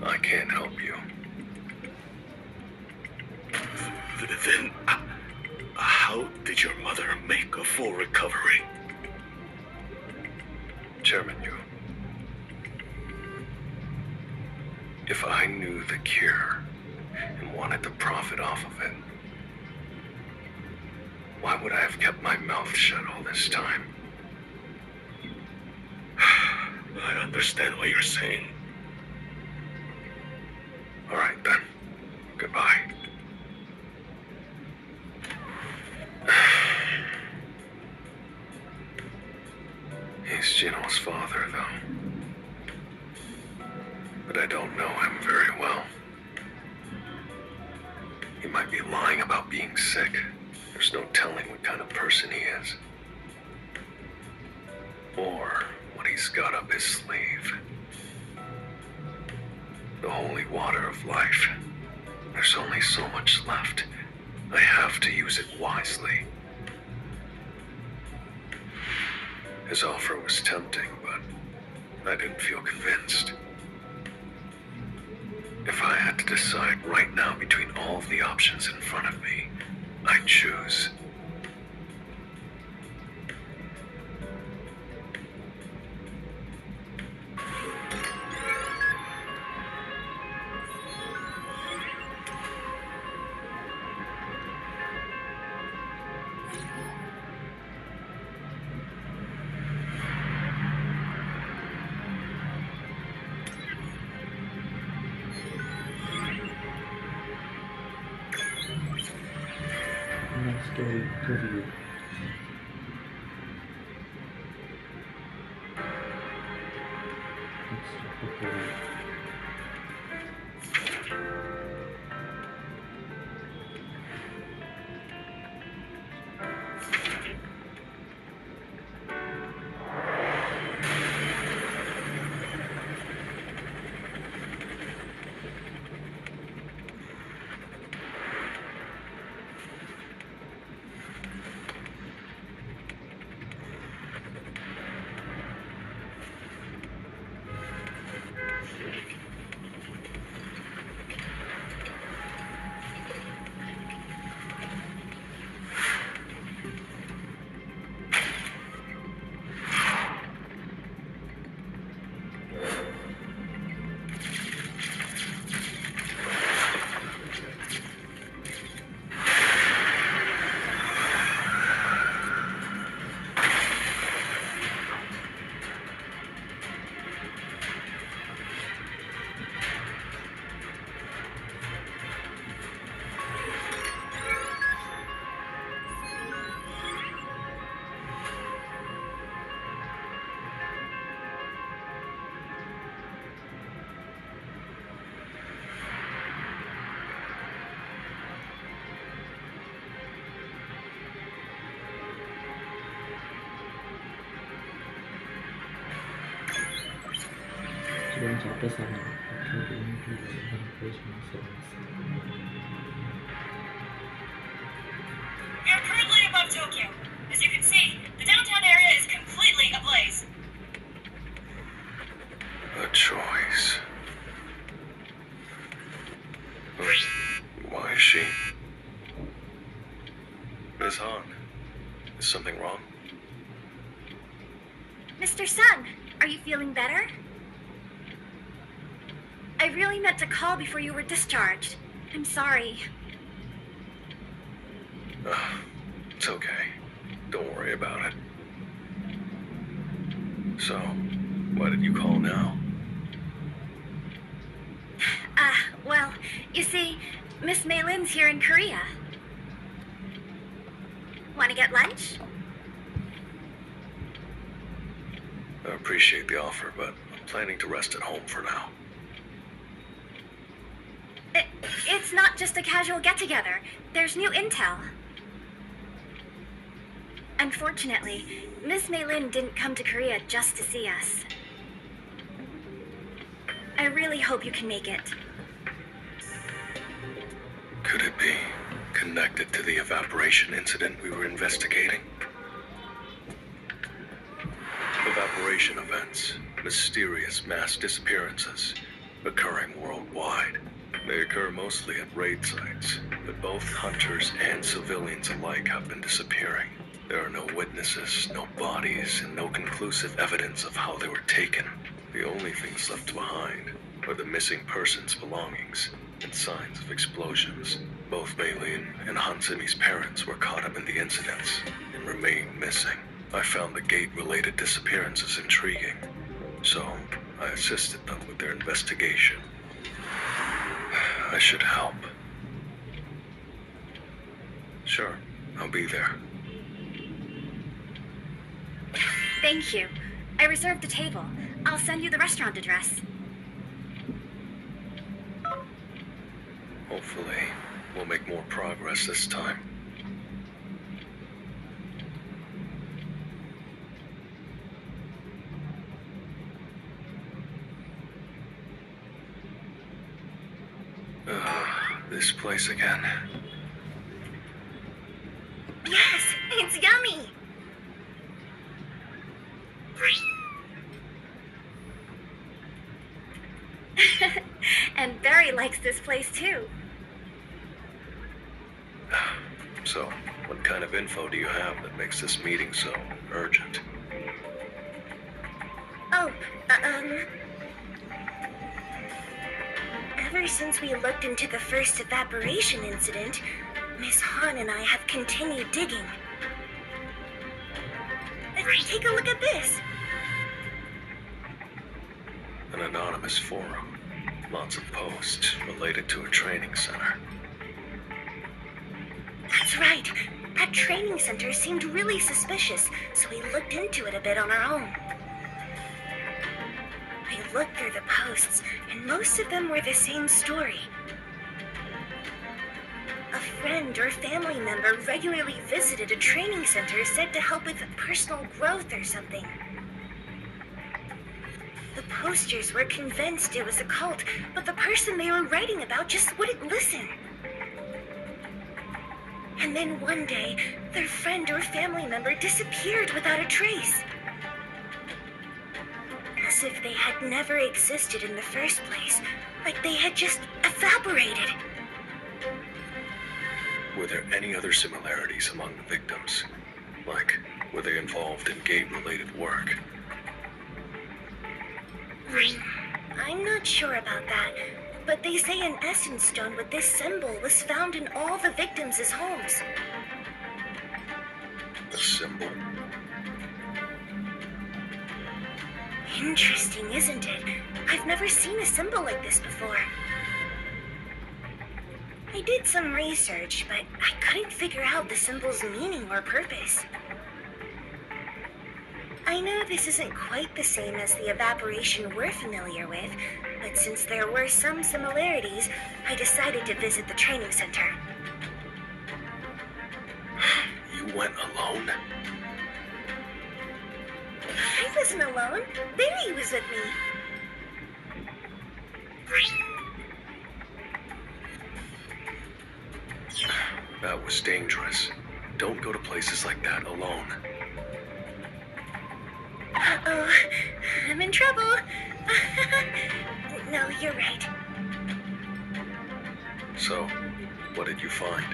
I can't help you. Then, how did your mother make a full recovery? Chairman Yu, if I knew the cure and wanted to profit off of it, why would I have kept my mouth shut all this time? I understand what you're saying. All right, then. Goodbye. He's Jino's father, though. But I don't know him very well. He might be lying about being sick. There's no telling what kind of person he is. Or what he's got up his sleeve. The holy water of life. There's only so much left. I have to use it wisely. His offer was tempting, but I didn't feel convinced. If I had to decide right now between all of the options in front of me, I'd choose. Next story review. Next chapter review. Sudah mencapai sana, akhirnya ini dilakukan Christmas service. We are currently above Tokyo. As you can see, the downtown area is completely ablaze. A choice. Why is she? Ms. Han, is something wrong? Mr. Sun, are you feeling better? I really meant to call before you were discharged. I'm sorry. It's okay. Don't worry about it. So, why did you call now? Well, you see, Miss Mei Lin's here in Korea. Want to get lunch? I appreciate the offer, but I'm planning to rest at home for now. It's not just a casual get-together. There's new intel. Unfortunately, Miss Mei Lin didn't come to Korea just to see us. I really hope you can make it. Could it be connected to the evaporation incident we were investigating? Evaporation events, mysterious mass disappearances, occurring worldwide. They occur mostly at raid sites, but both hunters and civilians alike have been disappearing. There are no witnesses, no bodies, and no conclusive evidence of how they were taken. The only things left behind are the missing person's belongings and signs of explosions. Both Maylene and Hansimi's parents were caught up in the incidents and remain missing. I found the gate-related disappearances intriguing, so I assisted them with their investigation. I should help. Sure, I'll be there. Thank you. I reserved a table. I'll send you the restaurant address. Hopefully, we'll make more progress this time. This place again. Yes, it's yummy! And Barry likes this place too. So, what kind of info do you have that makes this meeting so urgent? Oh, ever since we looked into the first evaporation incident, Miss Han and I have continued digging. Take a look at this. An anonymous forum. Lots of posts related to a training center. That's right. That training center seemed really suspicious, so we looked into it a bit on our own. We looked through the posts, and most of them were the same story. A friend or family member regularly visited a training center said to help with personal growth or something. The posters were convinced it was a cult, but the person they were writing about just wouldn't listen. And then one day, their friend or family member disappeared without a trace. As if they had never existed in the first place, like they had just evaporated. Were there any other similarities among the victims? Like, were they involved in gate-related work? I'm not sure about that, but they say an essence stone with this symbol was found in all the victims' homes. A symbol? Interesting, isn't it? I've never seen a symbol like this before. I did some research, but I couldn't figure out the symbol's meaning or purpose. I know this isn't quite the same as the evaporation we're familiar with, but since there were some similarities, I decided to visit the training center. You went alone? I wasn't alone. Barry was with me. That was dangerous. Don't go to places like that alone. Uh-oh, I'm in trouble. No, you're right. So, what did you find?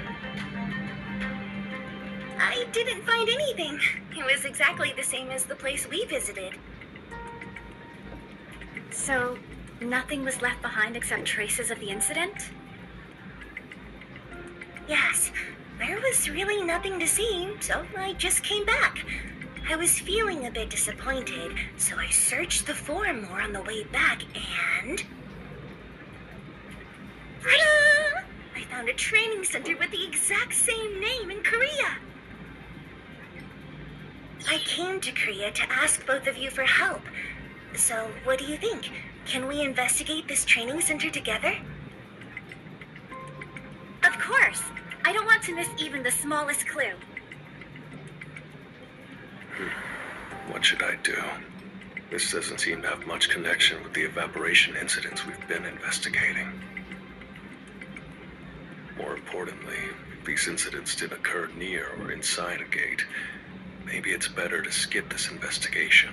I didn't find anything. It was exactly the same as the place we visited. So, nothing was left behind except traces of the incident? Yes, there was really nothing to see, so I just came back. I was feeling a bit disappointed, so I searched the forum more on the way back, and... Ta-da! I found a training center with the exact same name in Korea. I came to Korea to ask both of you for help. So, what do you think? Can we investigate this training center together? Of course. I don't want to miss even the smallest clue. What should I do? This doesn't seem to have much connection with the evaporation incidents we've been investigating. More importantly, if these incidents did occur near or inside a gate, maybe it's better to skip this investigation.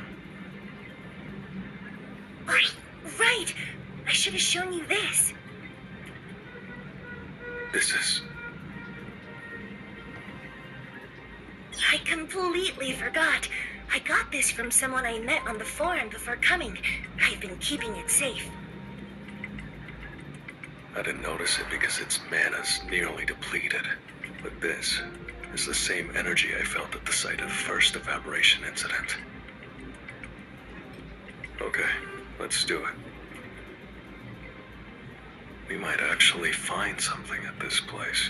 Right! I should have shown you this. This is... I completely forgot. I got this from someone I met on the forum before coming. I've been keeping it safe. I didn't notice it because its mana's nearly depleted. But this is the same energy I felt at the site of the first evaporation incident. Okay, let's do it. We might actually find something at this place.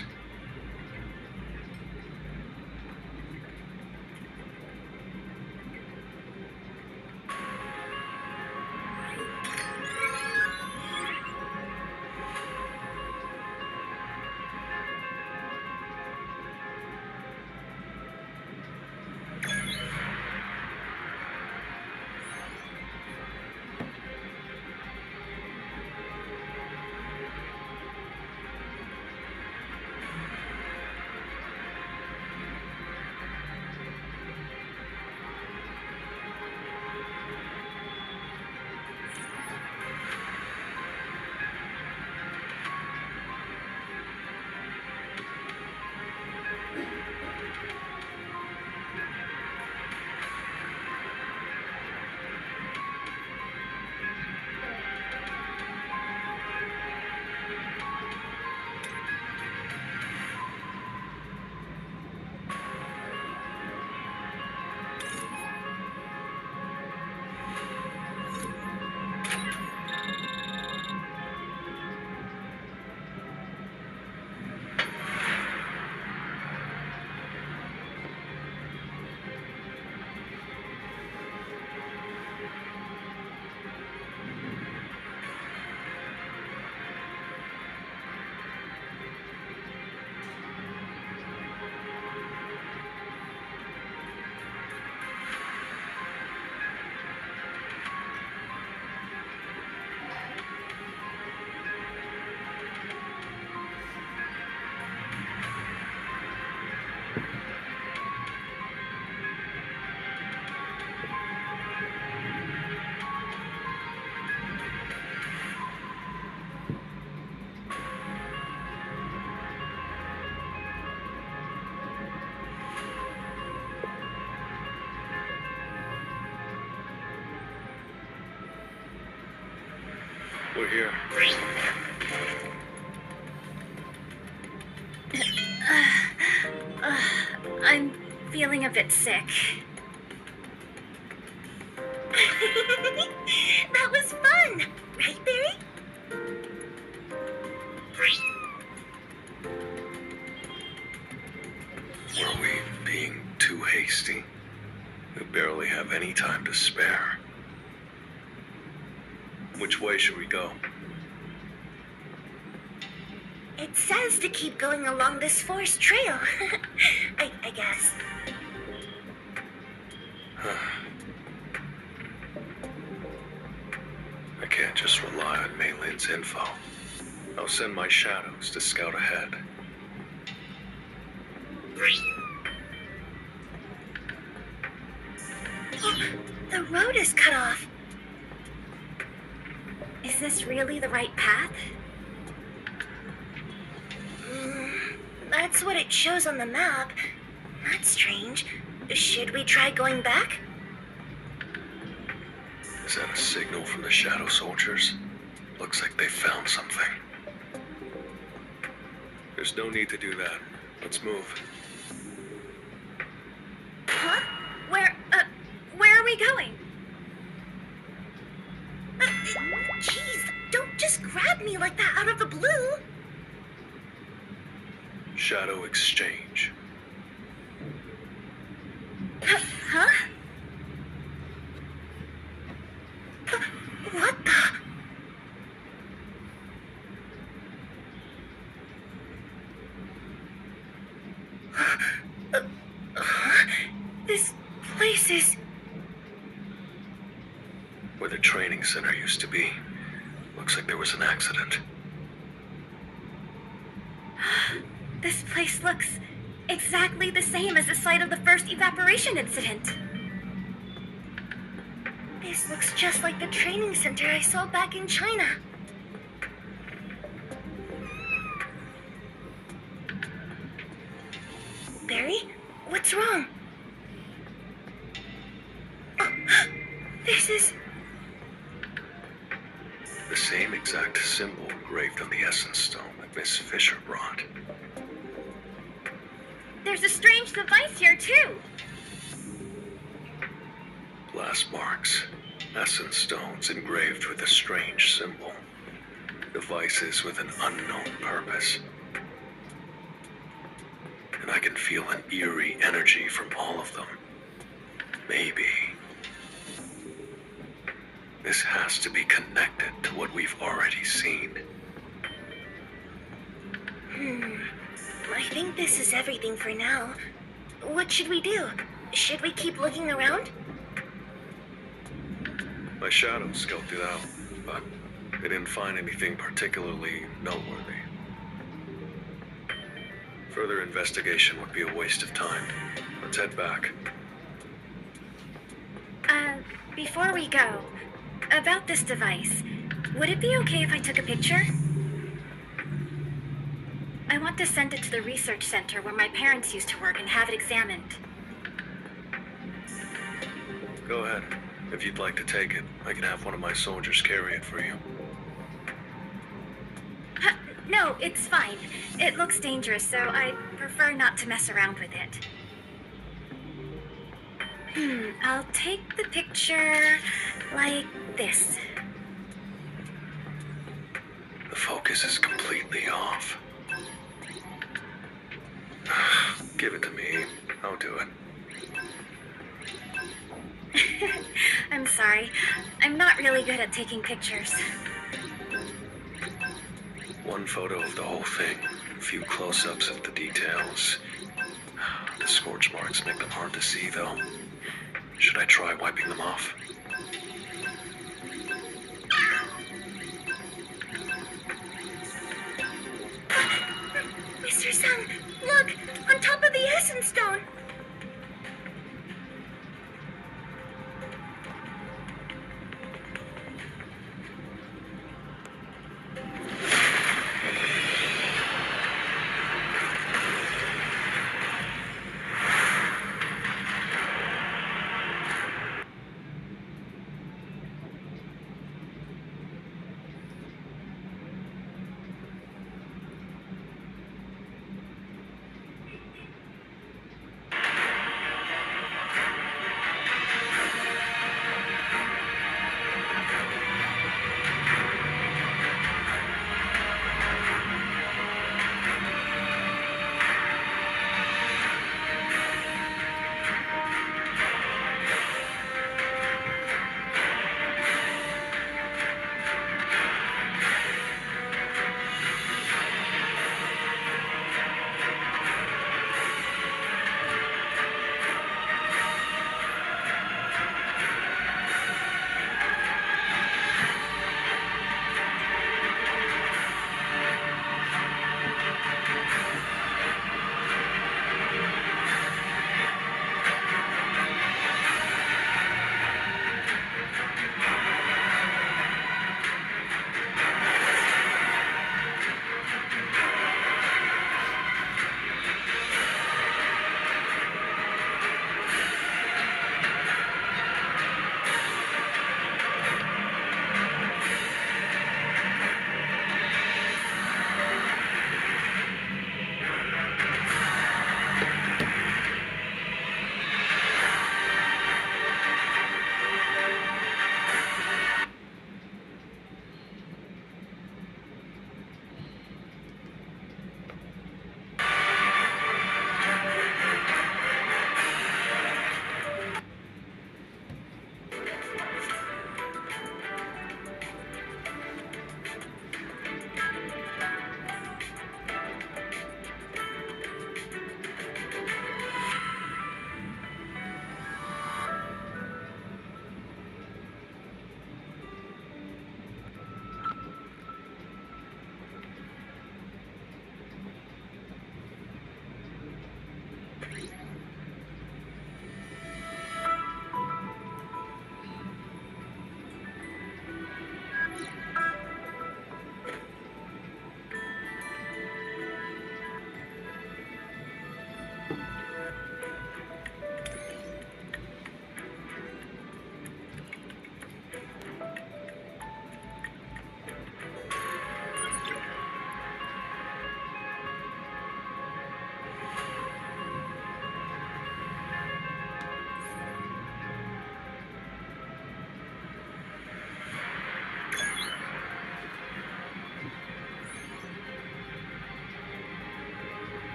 We're here. I'm feeling a bit sick. That was fun! Right, Barry? Were we being too hasty? We barely have any time to spare. Which way should we go? It says to keep going along this forest trail. I guess. I can't just rely on Maylin's info. I'll send my shadows to scout ahead. Oh, the road is cut off. Is this really the right path? That's what it shows on the map. That's strange. Should we try going back? Is that a signal from the Shadow Soldiers? Looks like they found something. There's no need to do that. Let's move. Huh? Where are we going? Jeez, don't just grab me like that out of the blue. Shadow exchange. Huh? What the? This place is... Where the training center used to be. Looks like there was an accident. This place looks exactly the same as the site of the first evaporation incident. This looks just like the training center I saw back in China. This is... The same exact symbol engraved on the essence stone that Miss Fisher brought. There's a strange device here, too. Blast marks. Essence stones engraved with a strange symbol. Devices with an unknown purpose. And I can feel an eerie energy from all of them. Maybe this has to be connected to what we've already seen. I think this is everything for now. What should we do? Should we keep looking around? My shadow scoped it out, but they didn't find anything particularly noteworthy. Further investigation would be a waste of time. Let's head back. Before we go, about this device, would it be okay if I took a picture? I want to send it to the research center where my parents used to work and have it examined. Go ahead. If you'd like to take it, I can have one of my soldiers carry it for you. No, it's fine. It looks dangerous, so I prefer not to mess around with it. I'll take the picture like this. The focus is completely off. Give it to me. I'll do it. I'm sorry. I'm not really good at taking pictures. One photo of the whole thing. A few close-ups of the details. The scorch marks make them hard to see, though. Should I try wiping them off? Mr. Sun, look! On top of the essence stone!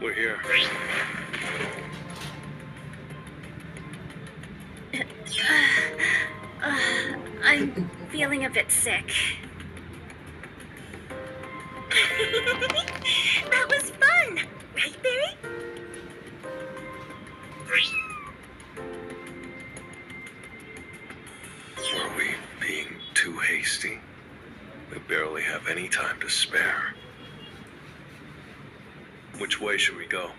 We're here. I'm feeling a bit sick. That was fun, right, Barry? Were we being too hasty? We barely have any time to spare. Which way should we go?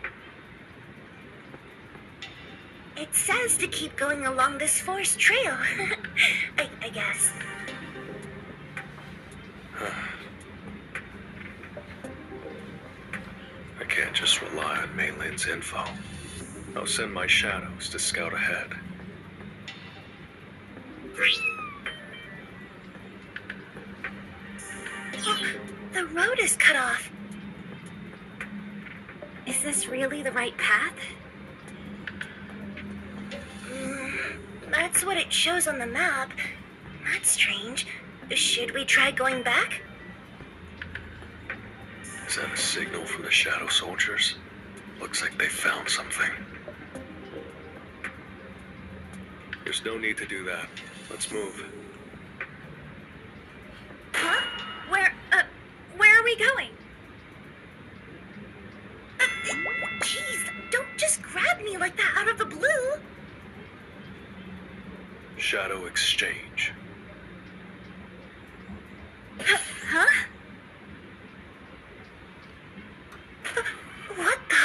It says to keep going along this forest trail. I guess. I can't just rely on Mainland's info. I'll send my shadows to scout ahead. Look, the road is cut off. Is this really the right path? That's what it shows on the map. That's strange. Should we try going back? Is that a signal from the Shadow Soldiers? Looks like they found something. There's no need to do that. Let's move. Huh? Where are we going? Jeez, don't just grab me like that out of the blue. Shadow exchange. Huh? What the?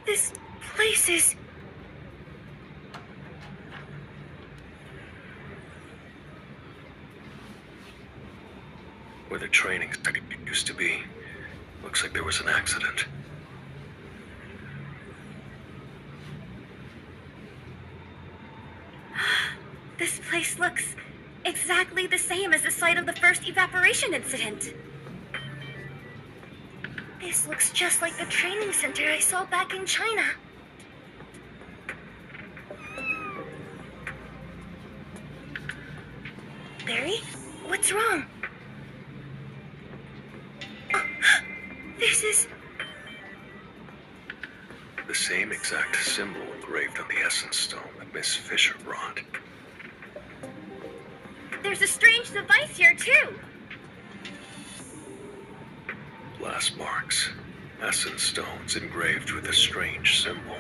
This place is... Where the training second used to be. Looks like there was an accident. This place looks exactly the same as the site of the first evaporation incident. This looks just like the training center I saw back in China. Barry, what's wrong? This is... The same exact symbol engraved on the essence stone that Miss Fisher brought. There's a strange device here, too. Blast marks. Essence stones engraved with a strange symbol.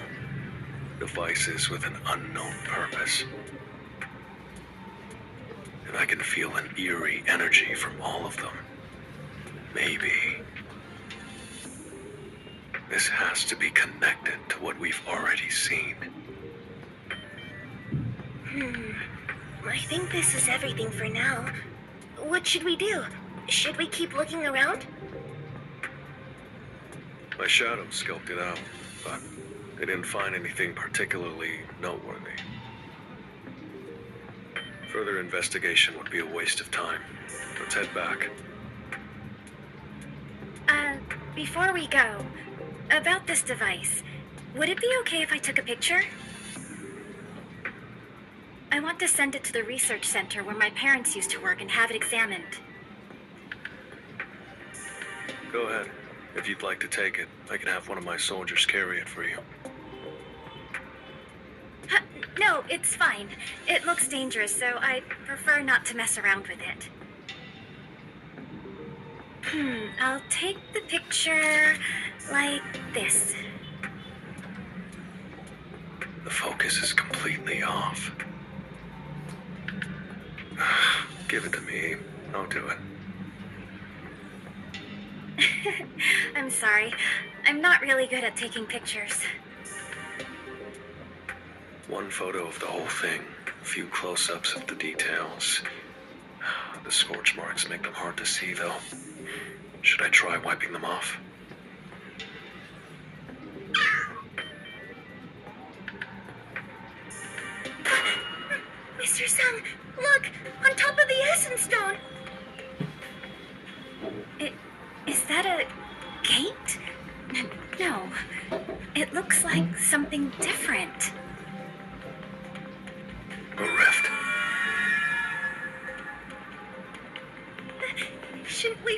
Devices with an unknown purpose. And I can feel an eerie energy from all of them. Maybe this has to be connected to what we've already seen. I think this is everything for now. What should we do? Should we keep looking around? My shadow scoped it out, but they didn't find anything particularly noteworthy. Further investigation would be a waste of time. Let's head back. Before we go, about this device, would it be okay if I took a picture? I want to send it to the research center where my parents used to work and have it examined. Go ahead. If you'd like to take it, I can have one of my soldiers carry it for you. No, it's fine. It looks dangerous, so I prefer not to mess around with it. I'll take the picture like this. The focus is completely off. Give it to me. I'll do it. I'm sorry. I'm not really good at taking pictures. One photo of the whole thing. A few close-ups of the details. The scorch marks make them hard to see, though. Should I try wiping them off? Mr. Sung, look! On top of the essence stone! Is that a gate? No. It looks like something different. A rift.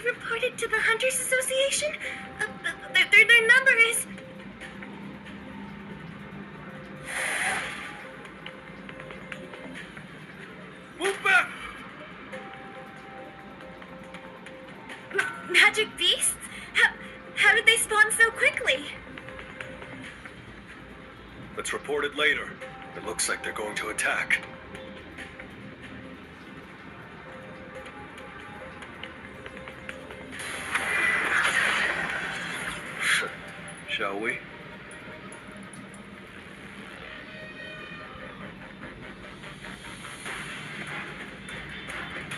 reported to the Hunters Association? Their number is... Move back! Magic beasts? How did they spawn so quickly? Let's report it later. It looks like they're going to attack. Shall we?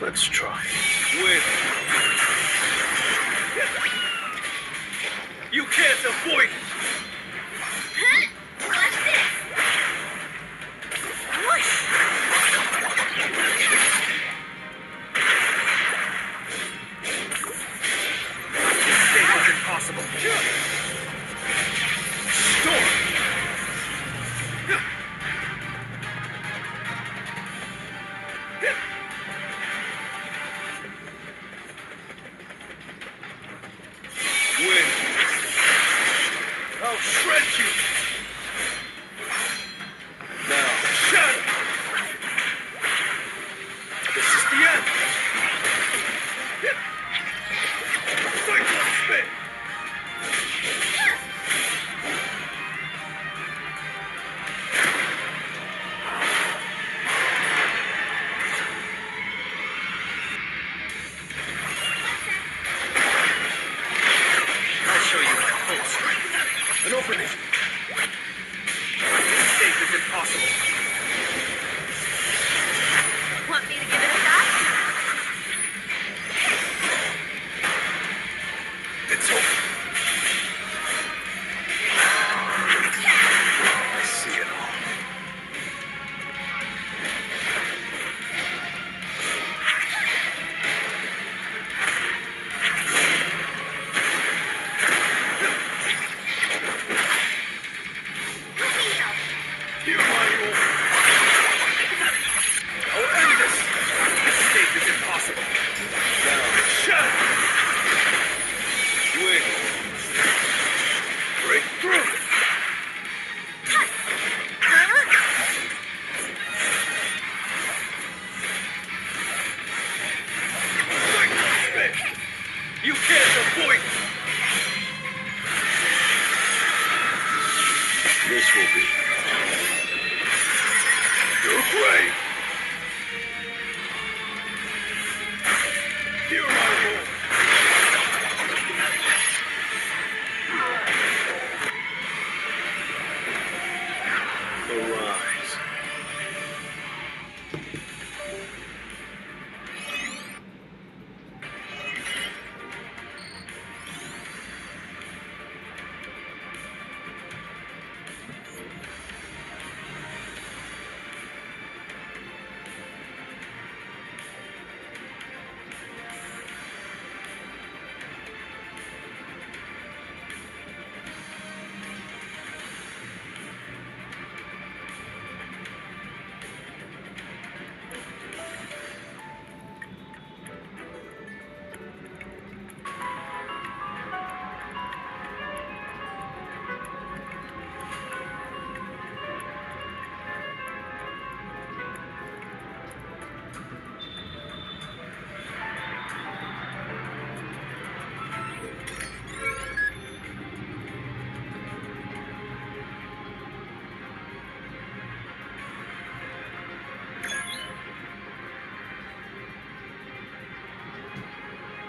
Let's try. Win! You can't avoid it! Huh? Watch this! Whoosh! Escape was impossible. Storm! Win! I'll shred you! Now, shatter! This is the end! Cyclone spin! I'll show you my full strength. An opening! Escape is impossible. Want me to give it a shot? It's over. I see it all. Hear my rule. I'll end this. Escape is impossible. Now, shatter. Win. Break through. Cyclone spin. You can't avoid it. This will be your grave. Hear my rule. Arise.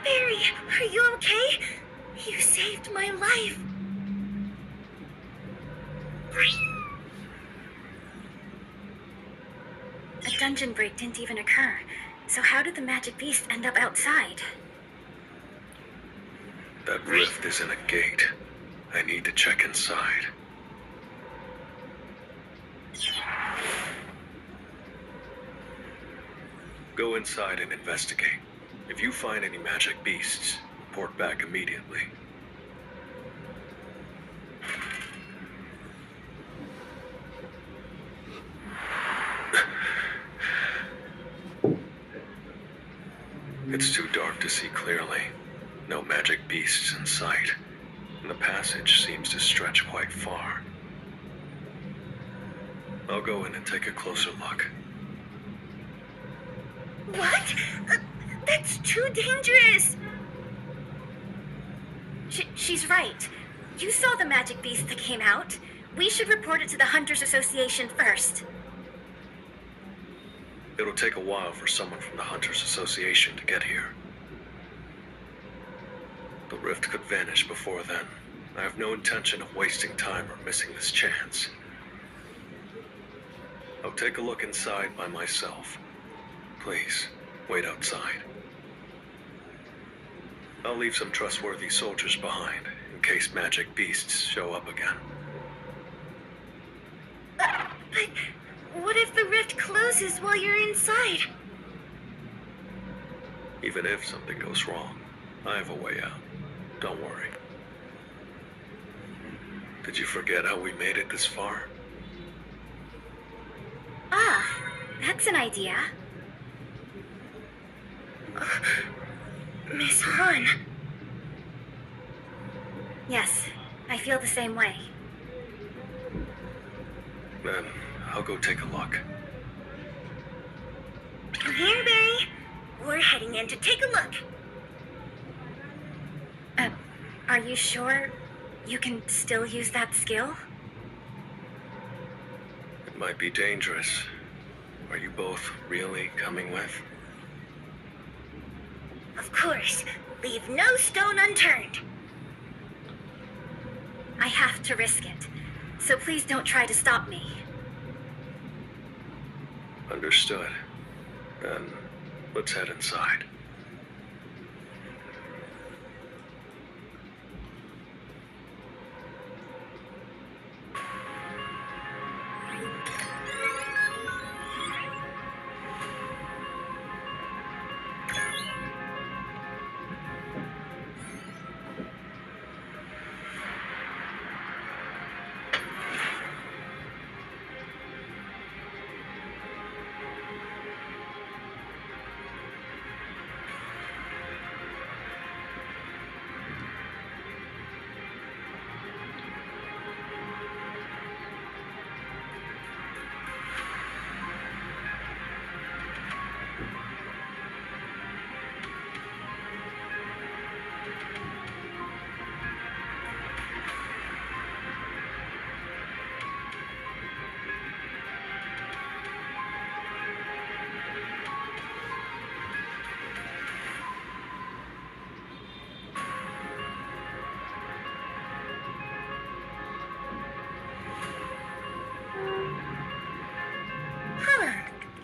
Barry, are you okay? You saved my life. A dungeon break didn't even occur. So how did the magic beast end up outside? That rift is in a gate. I need to check inside. Go inside and investigate. If you find any magic beasts, report back immediately. It's too dark to see clearly. No magic beasts in sight, and the passage seems to stretch quite far. I'll go in and take a closer look. What? That's too dangerous! She's right. You saw the magic beast that came out. We should report it to the Hunters Association first. It'll take a while for someone from the Hunters Association to get here. The rift could vanish before then. I have no intention of wasting time or missing this chance. I'll take a look inside by myself. Please, wait outside. I'll leave some trustworthy soldiers behind, in case magic beasts show up again. But what if the rift closes while you're inside? Even if something goes wrong, I have a way out. Don't worry. Did you forget how we made it this far? Ah, that's an idea. Miss Han. Yes, I feel the same way. Then I'll go take a look. Come here, Barry. We're heading in to take a look. Are you sure you can still use that skill? It might be dangerous. Are you both really coming with? Of course. Leave no stone unturned. I have to risk it, so please don't try to stop me. Understood. Then let's head inside.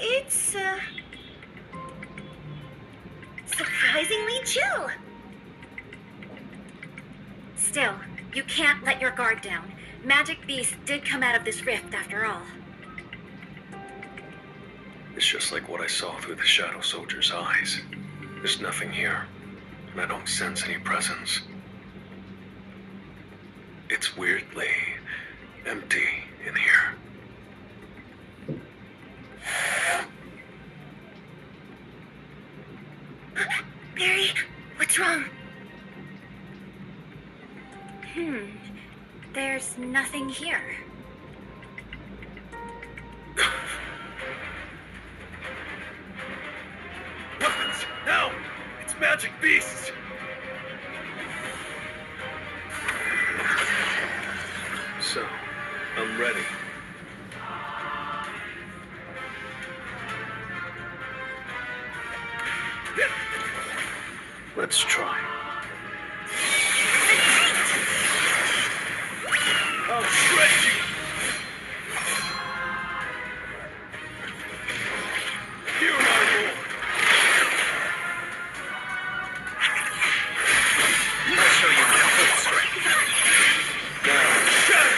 It's, surprisingly chill. Still, you can't let your guard down. Magic beasts did come out of this rift after all. It's just like what I saw through the Shadow Soldier's eyes. There's nothing here, and I don't sense any presence. It's weirdly empty in here. Barry, what's wrong? There's nothing here. Weapons! Now! It's magic beasts! So, I'm ready. Let's try. I'll shred you! Hear my roar! I'll show you my full strength. Now, shatter!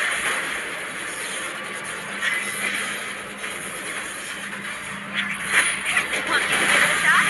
Want me to give it a shot?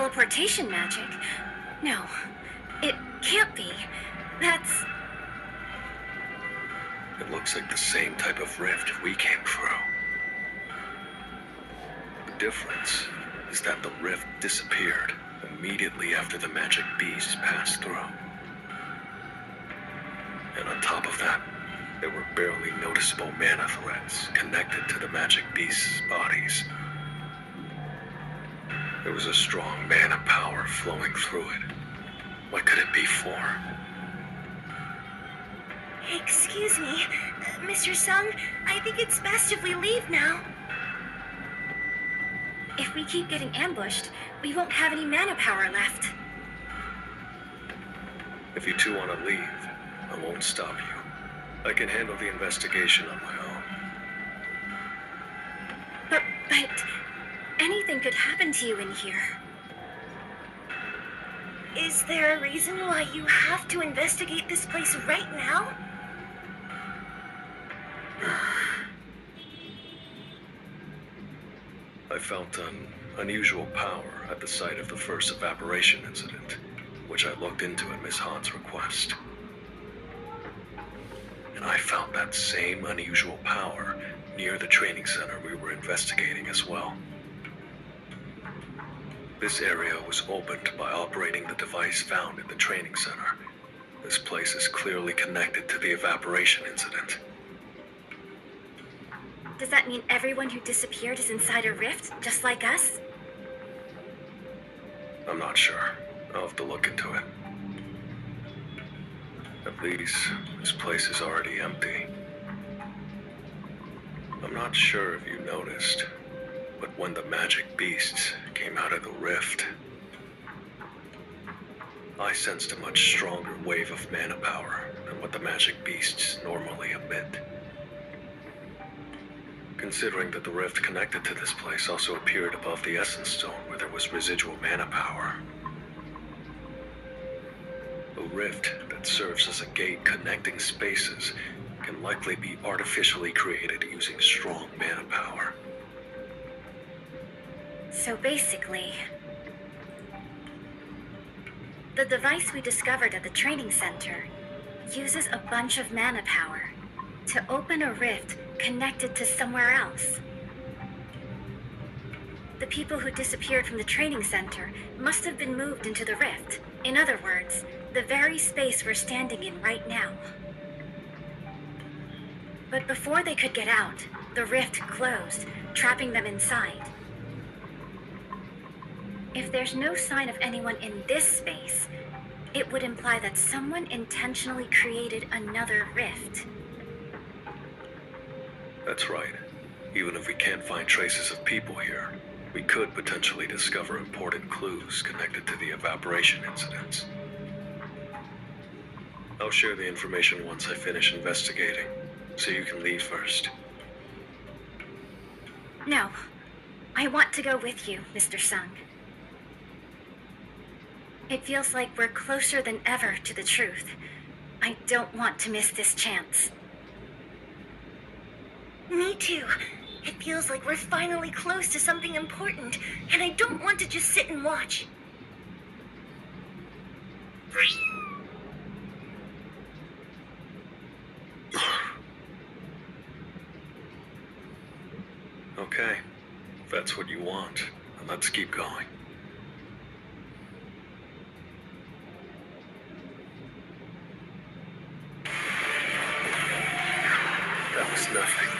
teleportation magic? No, it can't be. That's... It looks like the same type of rift we came through. The difference is that the rift disappeared immediately after the magic beasts passed through. And on top of that, there were barely noticeable mana threads connected to the magic beasts' bodies. There was a strong mana power flowing through it. What could it be for? Excuse me, Mr. Sung, I think it's best if we leave now. If we keep getting ambushed, we won't have any mana power left. If you two want to leave, I won't stop you. I can handle the investigation on my own. But anything could happen to you in here. Is there a reason why you have to investigate this place right now? I felt an unusual power at the site of the first evaporation incident, which I looked into at Miss Han's request. And I found that same unusual power near the training center we were investigating as well. This area was opened by operating the device found in the training center. This place is clearly connected to the evaporation incident. Does that mean everyone who disappeared is inside a rift, just like us? I'm not sure. I'll have to look into it. At least, this place is already empty. I'm not sure if you noticed, but when the magic beasts came out of the rift, I sensed a much stronger wave of mana power than what the magic beasts normally emit. Considering that the rift connected to this place also appeared above the Essence Stone where there was residual mana power. A rift that serves as a gate connecting spaces can likely be artificially created using strong mana power. So basically, the device we discovered at the training center uses a bunch of mana power to open a rift connected to somewhere else. The people who disappeared from the training center must have been moved into the rift. In other words, the very space we're standing in right now. But before they could get out, the rift closed, trapping them inside. If there's no sign of anyone in this space, it would imply that someone intentionally created another rift. That's right. Even if we can't find traces of people here, we could potentially discover important clues connected to the evaporation incidents. I'll share the information once I finish investigating, so you can leave first. No. I want to go with you, Mr. Sung. It feels like we're closer than ever to the truth. I don't want to miss this chance. Me too. It feels like we're finally close to something important, and I don't want to just sit and watch. Okay, if that's what you want, then let's keep going. That was nothing.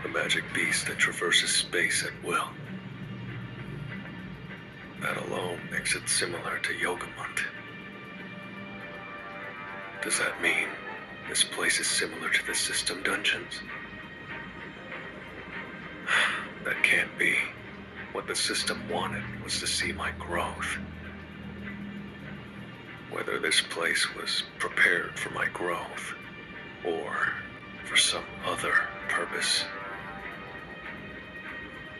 A magic beast that traverses space at will. That alone makes it similar to Yogamont. Does that mean this place is similar to the system dungeons? That can't be. What the system wanted was to see my growth. Whether this place was prepared for my growth, or for some other purpose.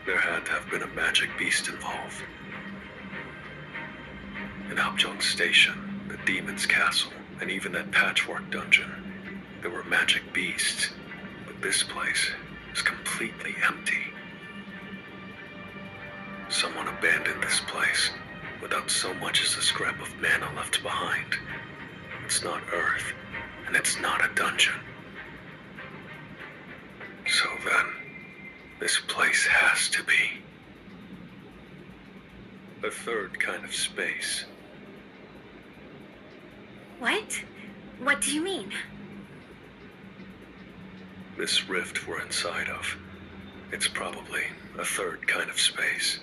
There had to have been a magic beast involved. In Hapjeong Station, the Demon's Castle, and even that patchwork dungeon, there were magic beasts, but this place is completely empty. Someone abandoned this place without so much as a scrap of mana left behind. It's not Earth, and it's not a dungeon. So then, this place has to be a third kind of space. What? What do you mean? This rift we're inside of, it's probably a third kind of space.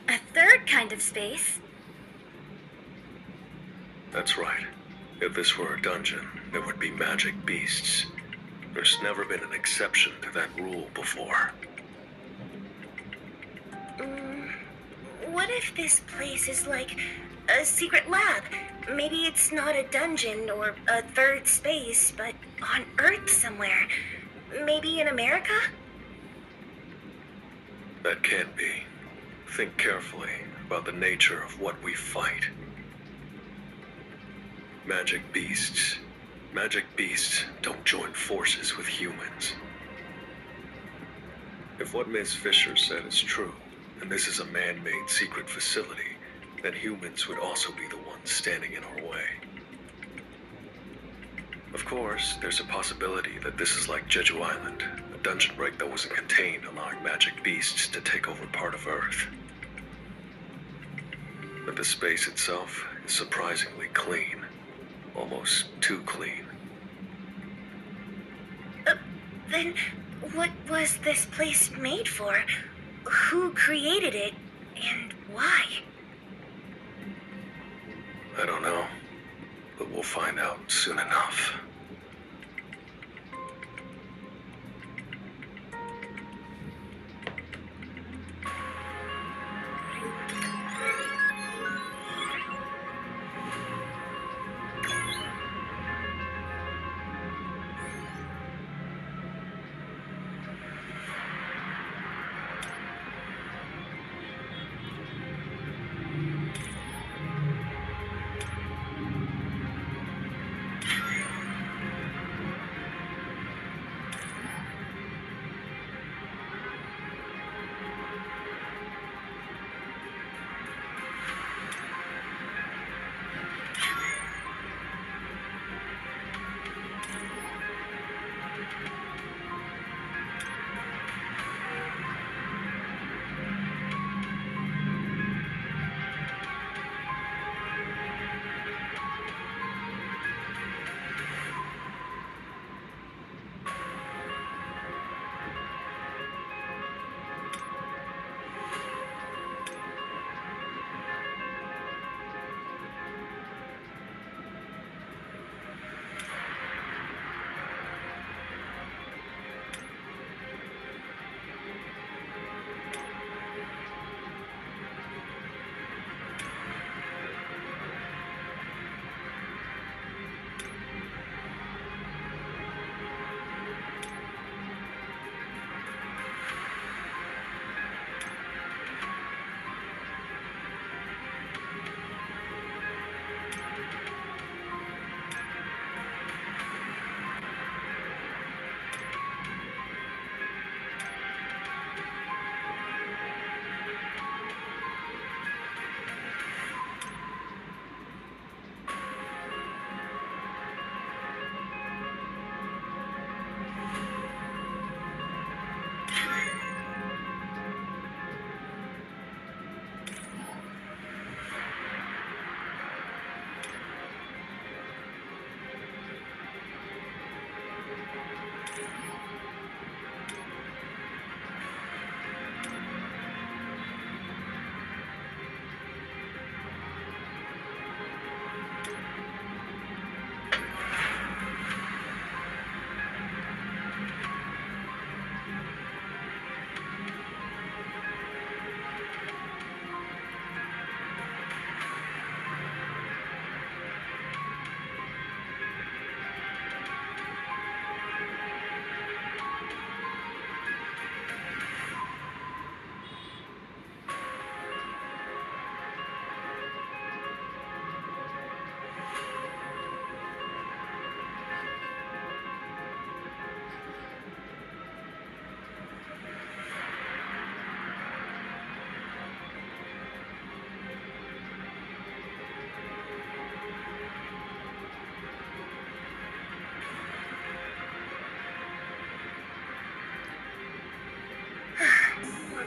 A third kind of space? That's right. If this were a dungeon, there would be magic beasts. There's never been an exception to that rule before. What if this place is like a secret lab? Maybe it's not a dungeon or a third space, but on Earth somewhere. Maybe in America? That can't be. Think carefully about the nature of what we fight. Magic beasts. Magic beasts don't join forces with humans. If what Ms. Fisher said is true, and this is a man-made secret facility, then humans would also be the ones standing in our way. Of course, there's a possibility that this is like Jeju Island, a dungeon break that wasn't contained, allowing magic beasts to take over part of Earth. But the space itself is surprisingly clean. Almost too clean. Then what was this place made for? Who created it, and why? I don't know, but we'll find out soon enough.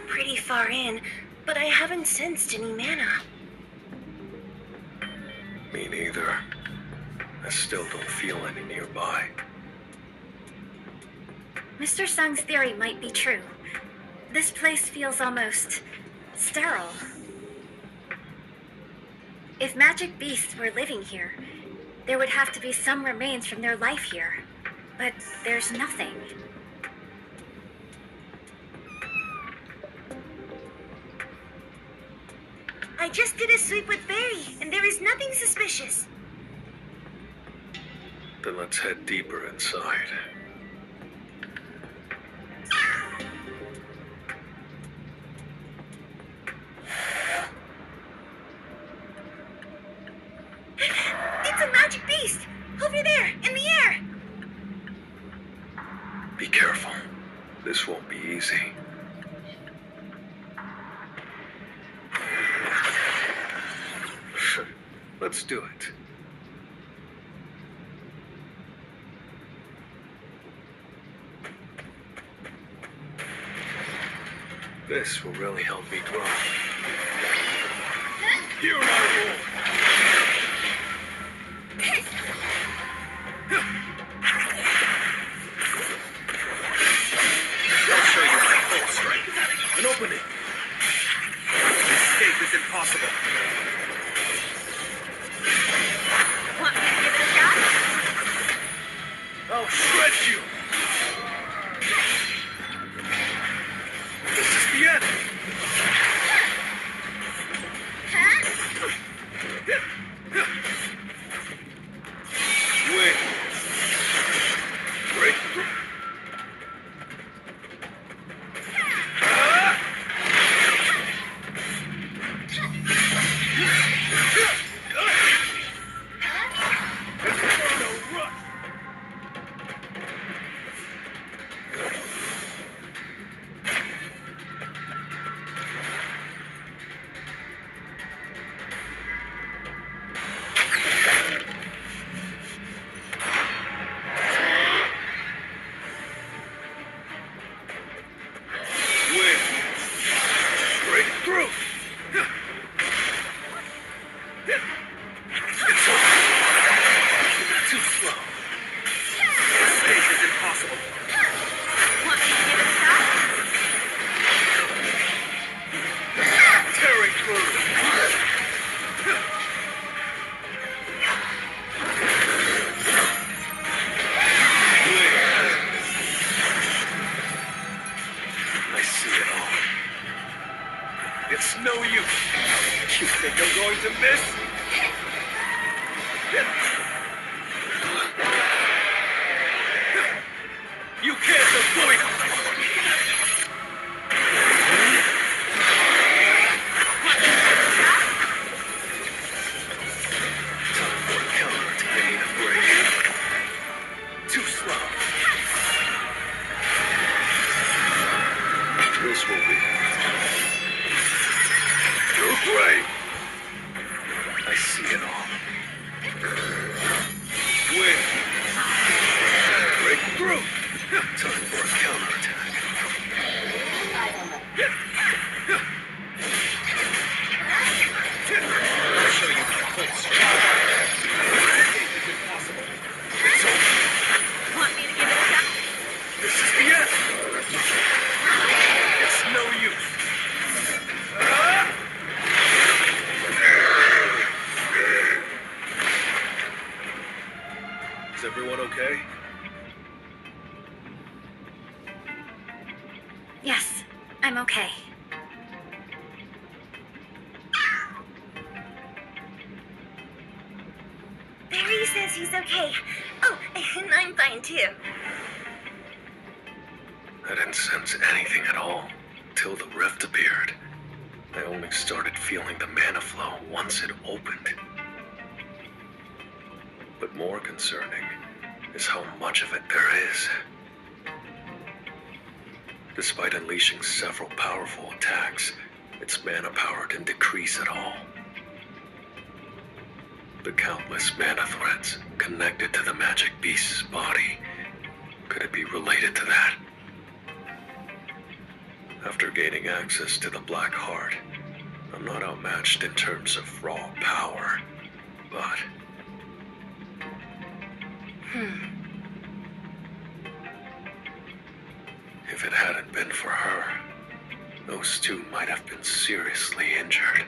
pretty far in, but I haven't sensed any mana. Me neither. I still don't feel any nearby. Mr. Sung's theory might be true. This place feels almost sterile. If magic beasts were living here, there would have to be some remains from their life here. But there's nothing. I just did a sweep with Barry, and there is nothing suspicious. Then let's head deeper inside. It's a magic beast! Over there, in the air! Be careful. This won't be easy. Let's do it. This will really help me grow. Here I will. I'll show you my full strength. An opening. Escape is impossible. Want me to give it a shot? I'll shred you. This is the end. Win. Breakthrough. It's no use. You think I'm going to miss? You can't avoid it. Too slow. This will be. You're great. I see it all. Win. Break through. Time for a counterattack. I'll show you my full strength. Escape is impossible. It's over. Want me to give it a shot? This is the end. It's no use. Is everyone okay? Yes, I'm okay. Barry says he's okay. Oh, and I'm fine too. I didn't sense anything at all till the rift appeared. I only started feeling the mana flow once it opened. But more concerning is how much of it there is. Despite unleashing several powerful attacks, its mana power didn't decrease at all. The countless mana threads connected to the magic beast's body. Could it be related to that? After gaining access to the Black Heart, I'm not outmatched in terms of raw power, but... If it hadn't been for her, those two might have been seriously injured.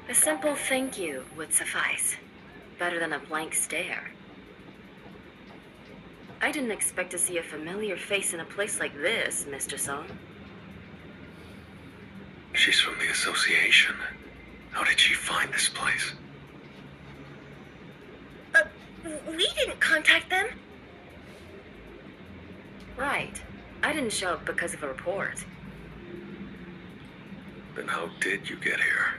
A simple thank you would suffice. Better than a blank stare. I didn't expect to see a familiar face in a place like this, Mr. Song. She's from the association. How did she find this place? We didn't contact them. Right. I didn't show up because of a report. Then how did you get here?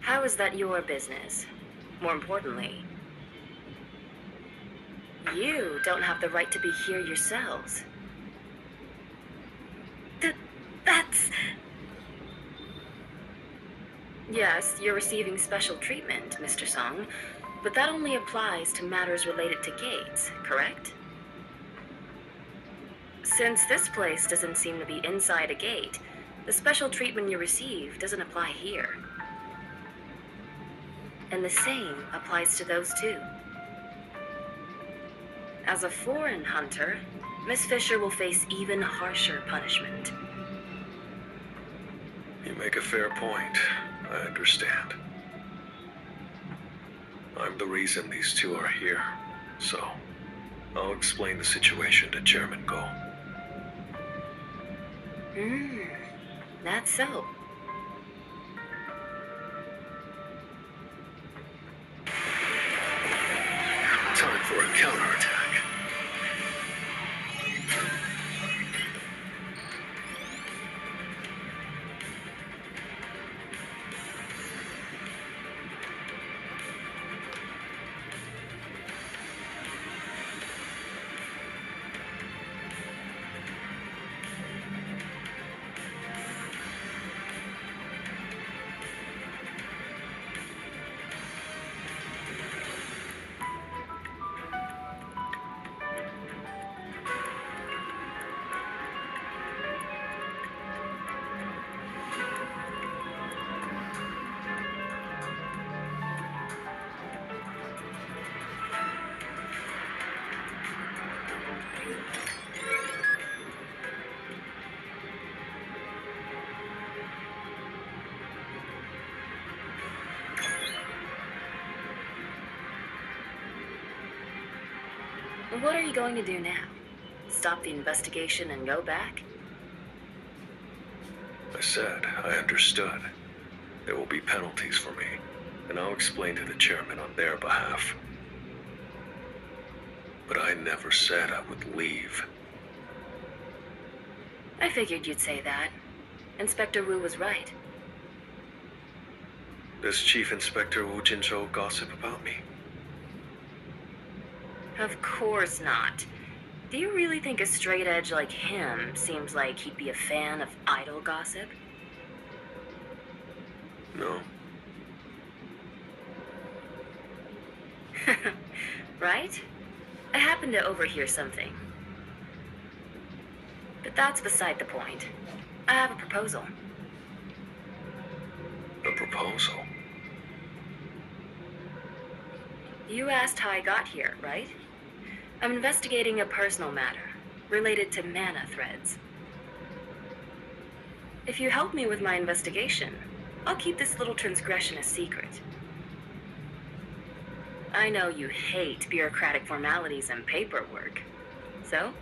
How is that your business? More importantly, you don't have the right to be here yourselves. That's... Yes, you're receiving special treatment, Mr. Song, but that only applies to matters related to gates, correct? Since this place doesn't seem to be inside a gate, the special treatment you receive doesn't apply here. And the same applies to those two. As a foreign hunter, Miss Fisher will face even harsher punishment. You make a fair point. I understand. I'm the reason these two are here, so I'll explain the situation to Chairman Go. That's so. Time for a counterattack. What are you going to do now? Stop the investigation and go back? I said I understood. There will be penalties for me, and I'll explain to the chairman on their behalf. But I never said I would leave. I figured you'd say that. Inspector Wu was right. Does Chief Inspector Wu Jinzhou gossip about me? Of course not. Do you really think a straight edge like him seems like he'd be a fan of idle gossip? No. Right? I happened to overhear something. But that's beside the point. I have a proposal. A proposal? You asked how I got here, right? I'm investigating a personal matter related to mana threads. If you help me with my investigation, I'll keep this little transgression a secret. I know you hate bureaucratic formalities and paperwork. So?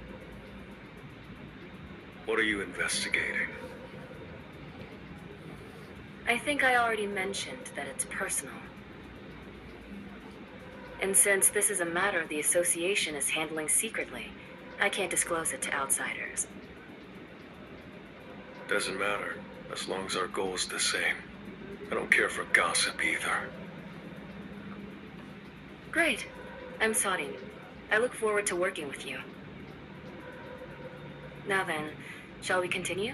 What are you investigating? I think I already mentioned that it's personal. And since this is a matter the association is handling secretly, I can't disclose it to outsiders. Doesn't matter, as long as our goal is the same. I don't care for gossip either. Great. I'm sorry. I look forward to working with you. Now then, shall we continue?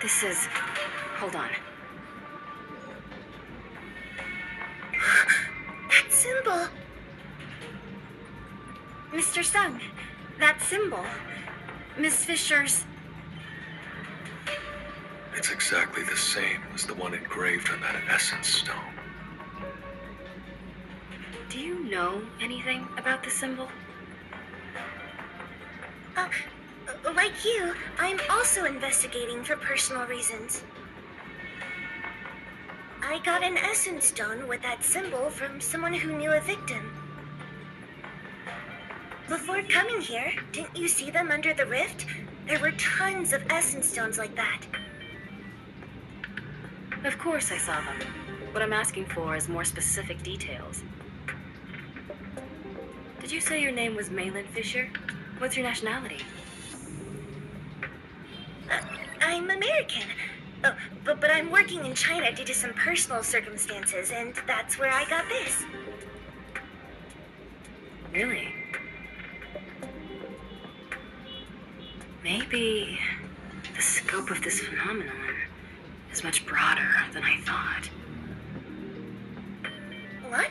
This is... Hold on. That symbol! Mr. Sung, that symbol. Miss Fisher's... It's exactly the same as the one engraved on that essence stone. Do you know anything about the symbol? Like you, I'm also investigating for personal reasons. I got an essence stone with that symbol from someone who knew a victim. Before coming here, didn't you see them under the rift? There were tons of essence stones like that. Of course I saw them. What I'm asking for is more specific details. Did you say your name was Malin Fisher? What's your nationality? I'm American. Oh, but I'm working in China due to some personal circumstances, and that's where I got this. Really? Maybe the scope of this phenomenon is much broader than I thought. What?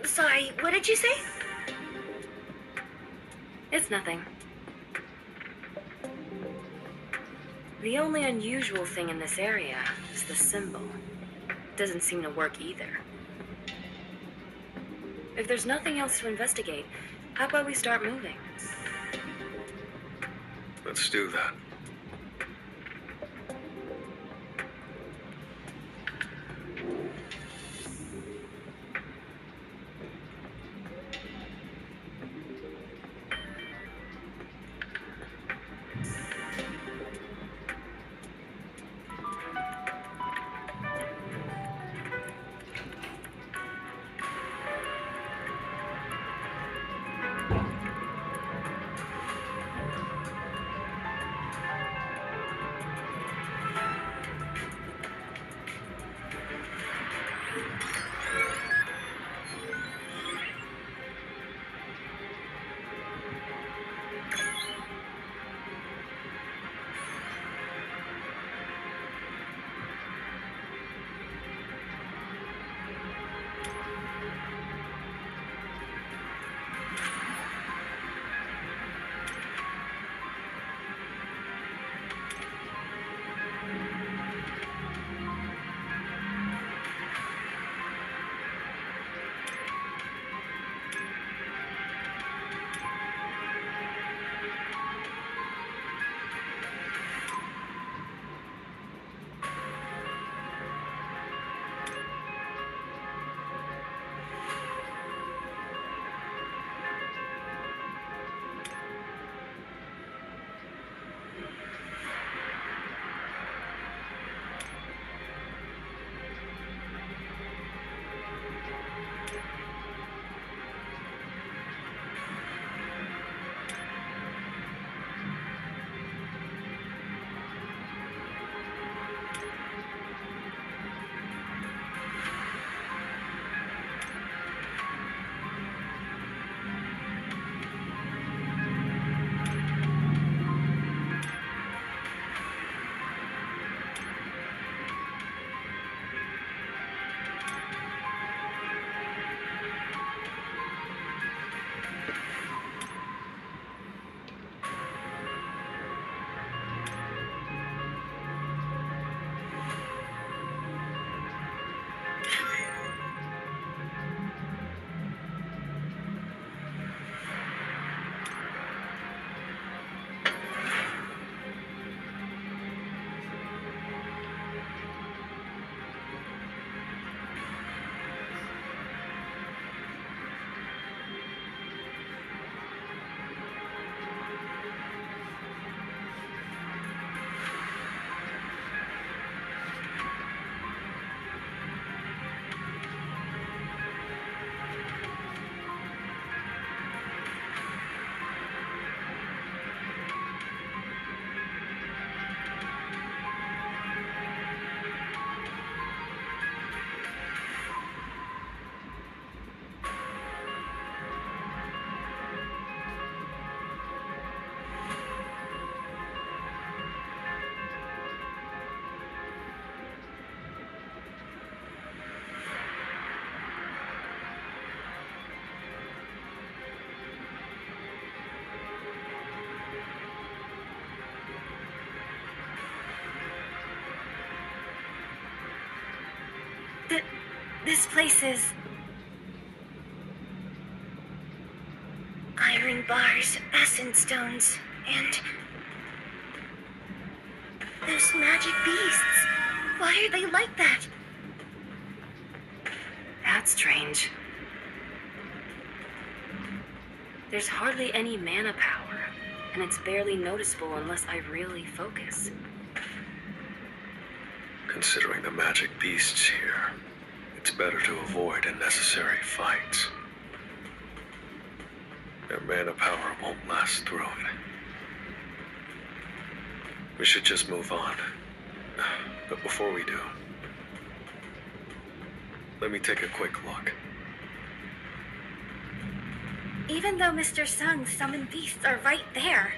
Sorry, what did you say? It's nothing. The only unusual thing in this area is the symbol. It doesn't seem to work either. If there's nothing else to investigate, how about we start moving? Let's do that. This place is... iron bars, essence stones, and... those magic beasts. Why are they like that? That's strange. There's hardly any mana power, and it's barely noticeable unless I really focus. Considering the magic beasts here, it's better to avoid unnecessary fights. Their mana power won't last through it. We should just move on. But before we do, let me take a quick look. Even though Mr. Sung's summoned beasts are right there,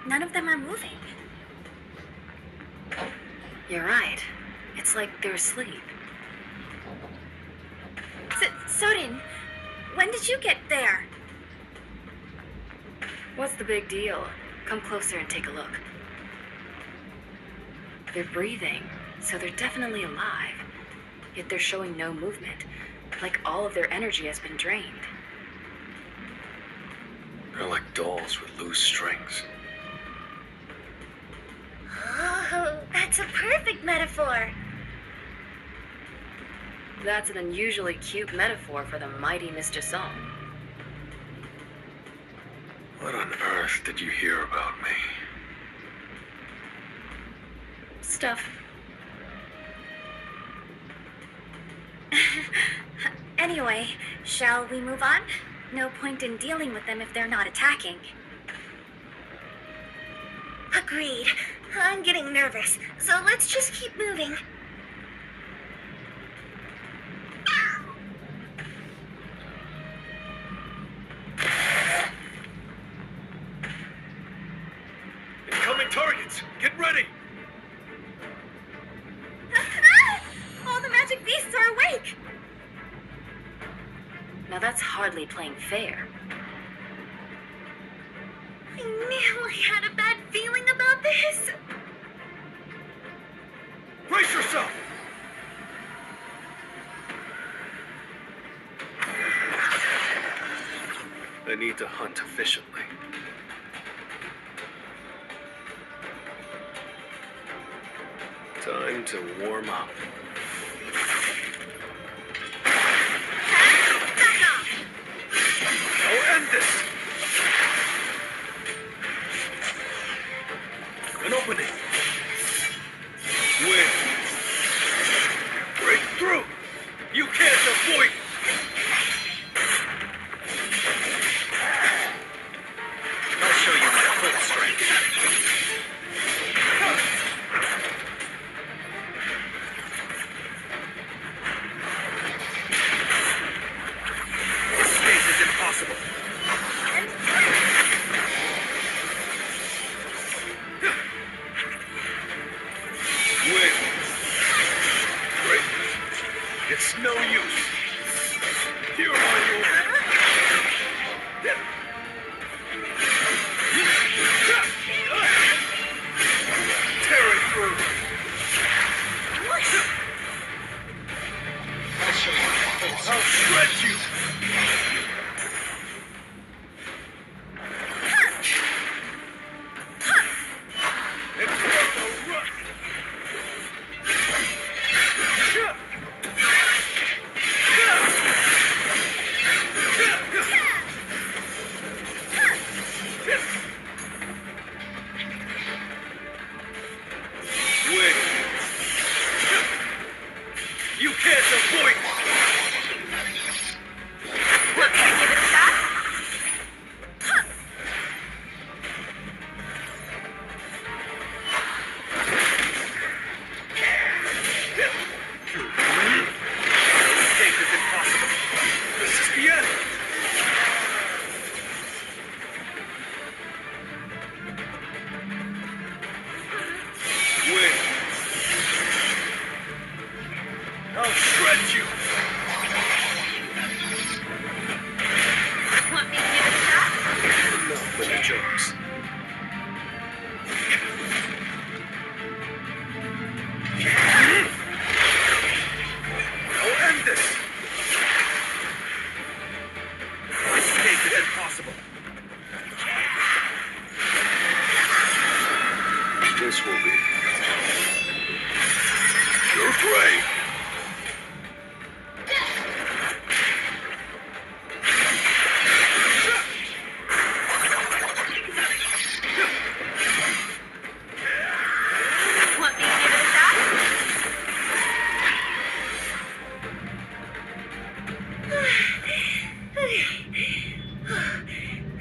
none of them are moving. You're right. It's like they're asleep. Sorin, when did you get there? What's the big deal? Come closer and take a look. They're breathing, so they're definitely alive. Yet they're showing no movement, like all of their energy has been drained. They're like dolls with loose strings. Oh, that's a perfect metaphor. That's an unusually cute metaphor for the mighty Mr. Song. What on earth did you hear about me? Stuff. Anyway, shall we move on? No point in dealing with them if they're not attacking. Agreed. I'm getting nervous, so let's just keep moving. Incoming targets! Get ready! All the magic beasts are awake! Now that's hardly playing fair. I knew I had a bad feeling about this. Brace yourself! I need to hunt efficiently. Time to warm up. I'll end this! An opening! Win! Break through! You can't avoid! I'll show you my full strength. Escape is impossible. Win. Great. It's no use. Here are you. Tearing through. I'll shred you. It's worth a run. Win. You can't avoid me. Want me to give it a shot? Escape is impossible. This is the end. Win. I'll shred you. Want me to give it a shot? Enough with the jokes. I'll this! Escape is impossible. This will be your grave. Want me to give it a shot?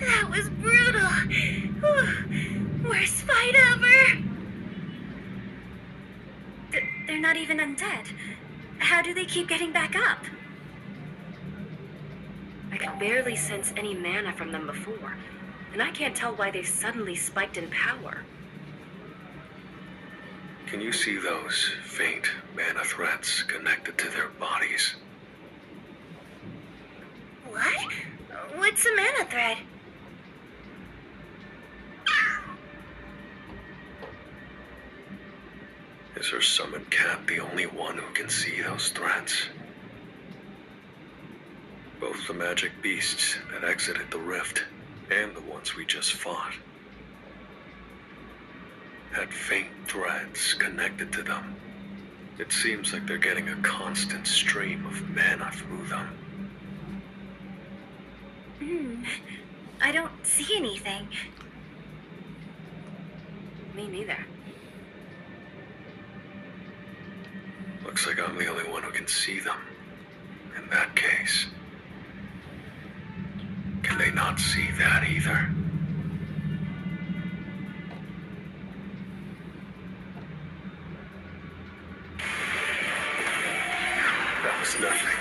That was brutal. Worst fight ever. They're not even undead. How do they keep getting back up? I could barely sense any mana from them before, and I can't tell why they've suddenly spiked in power. Can you see those faint mana threads connected to their bodies? What? What's a mana thread? Is her summoned cat the only one who can see those threads? Both the magic beasts that exited the rift and the ones we just fought had faint threads connected to them. It seems like they're getting a constant stream of mana through them. I don't see anything. Me neither. Looks like I'm the only one who can see them. In that case, can they not see that either? That was nothing.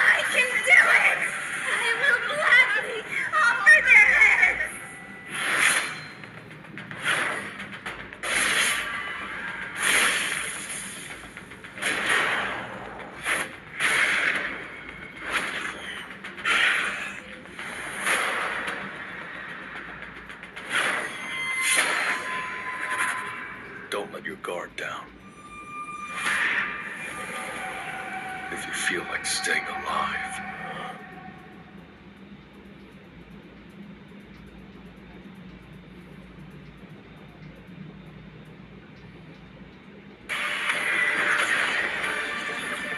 I can do it! I will gladly offer their heads! Don't let your guard down. If you feel like staying alive.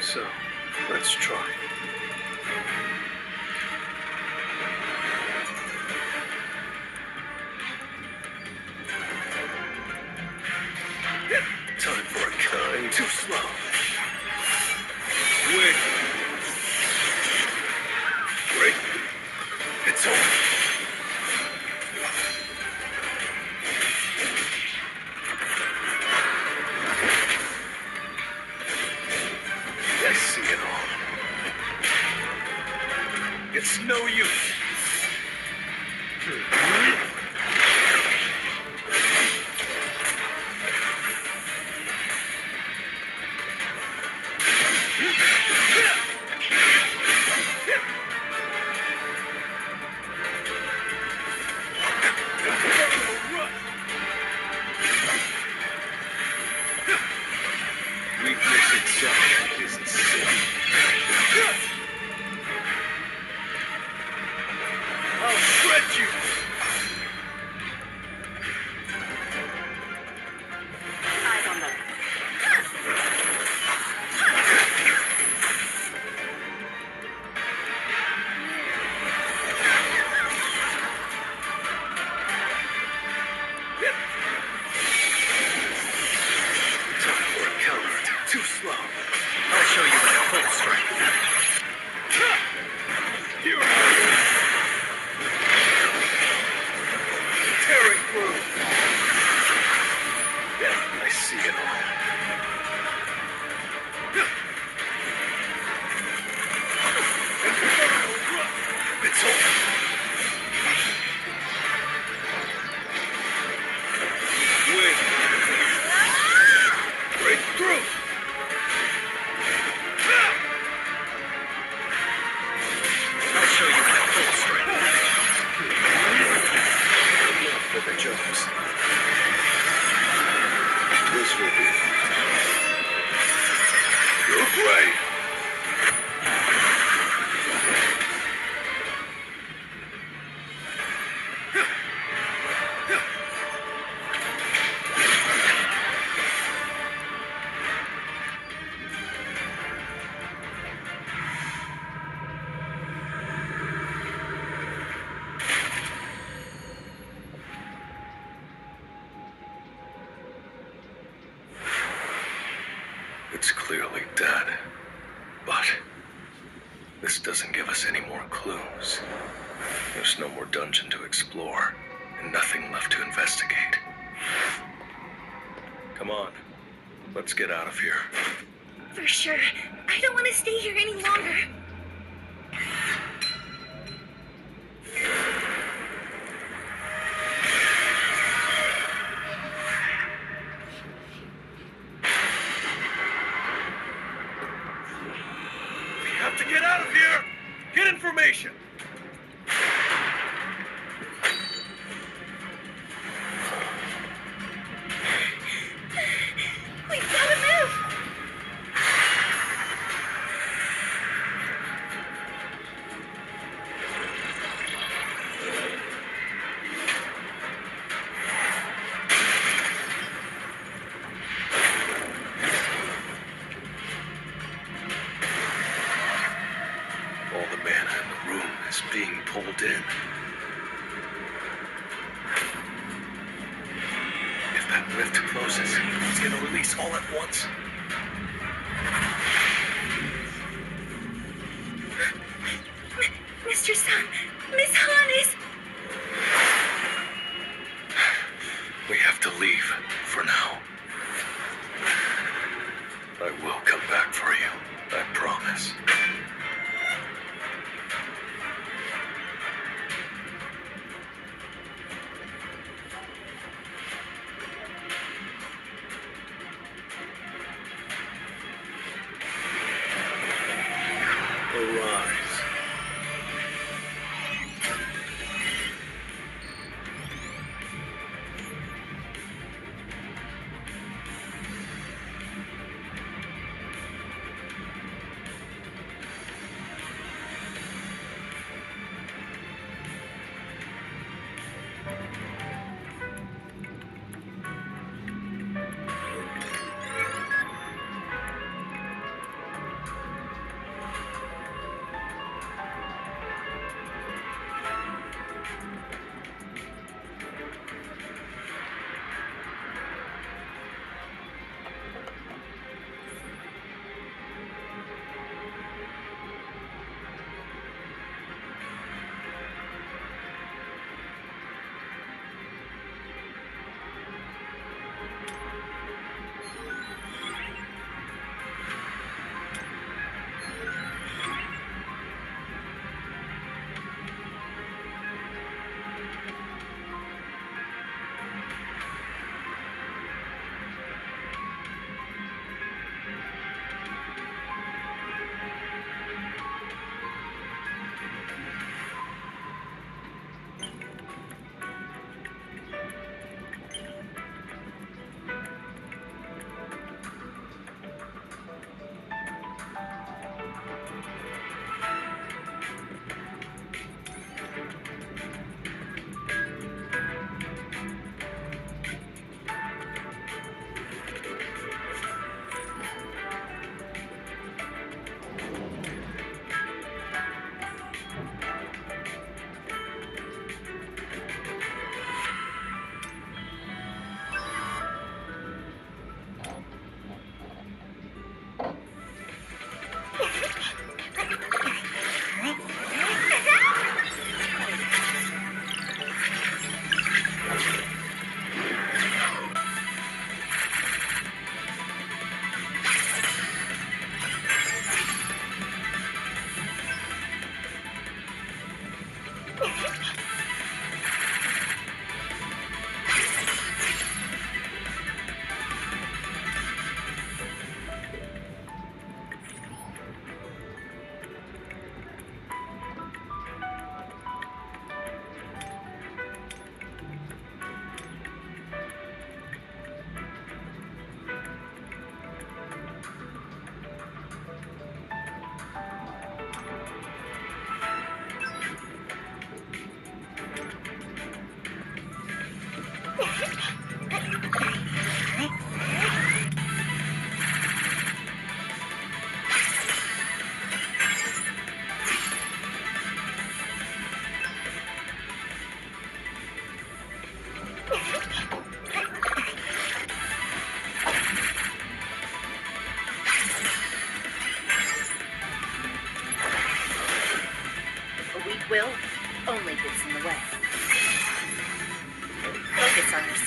So, let's try. Time for a kind. Too slow. Wait. Great. It's over. Weakness itself isn't sin. I'll shred you! Eyes on them. Time for a counter. Too slow. I'll show you my full strength. Here I am. Tearing through. I see it all. It's over. Win. Break through. I'll show you my full strength. Enough for the jokes. This will be. You're great. It's clearly dead. But this doesn't give us any more clues. There's no more dungeon to explore, and nothing left to investigate. Come on, let's get out of here. For sure. I don't want to stay here any longer. We have to get out of here. Get information. We've got to move. All the mana in the room is being pulled in. If that rift closes, it's gonna release all at once. Mr. Sun, Miss Hannes. We have to leave for now. I will come back for you, I promise.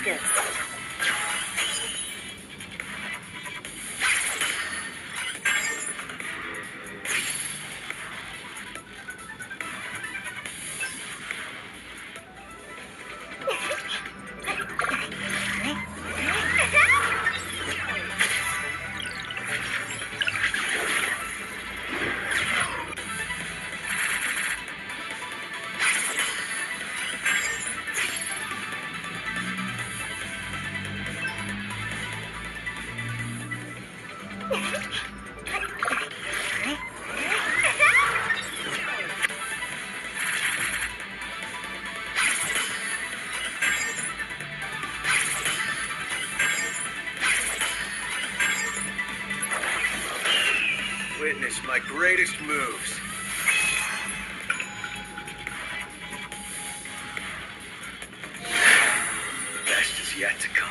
this. Witness my greatest moves. The best is yet to come.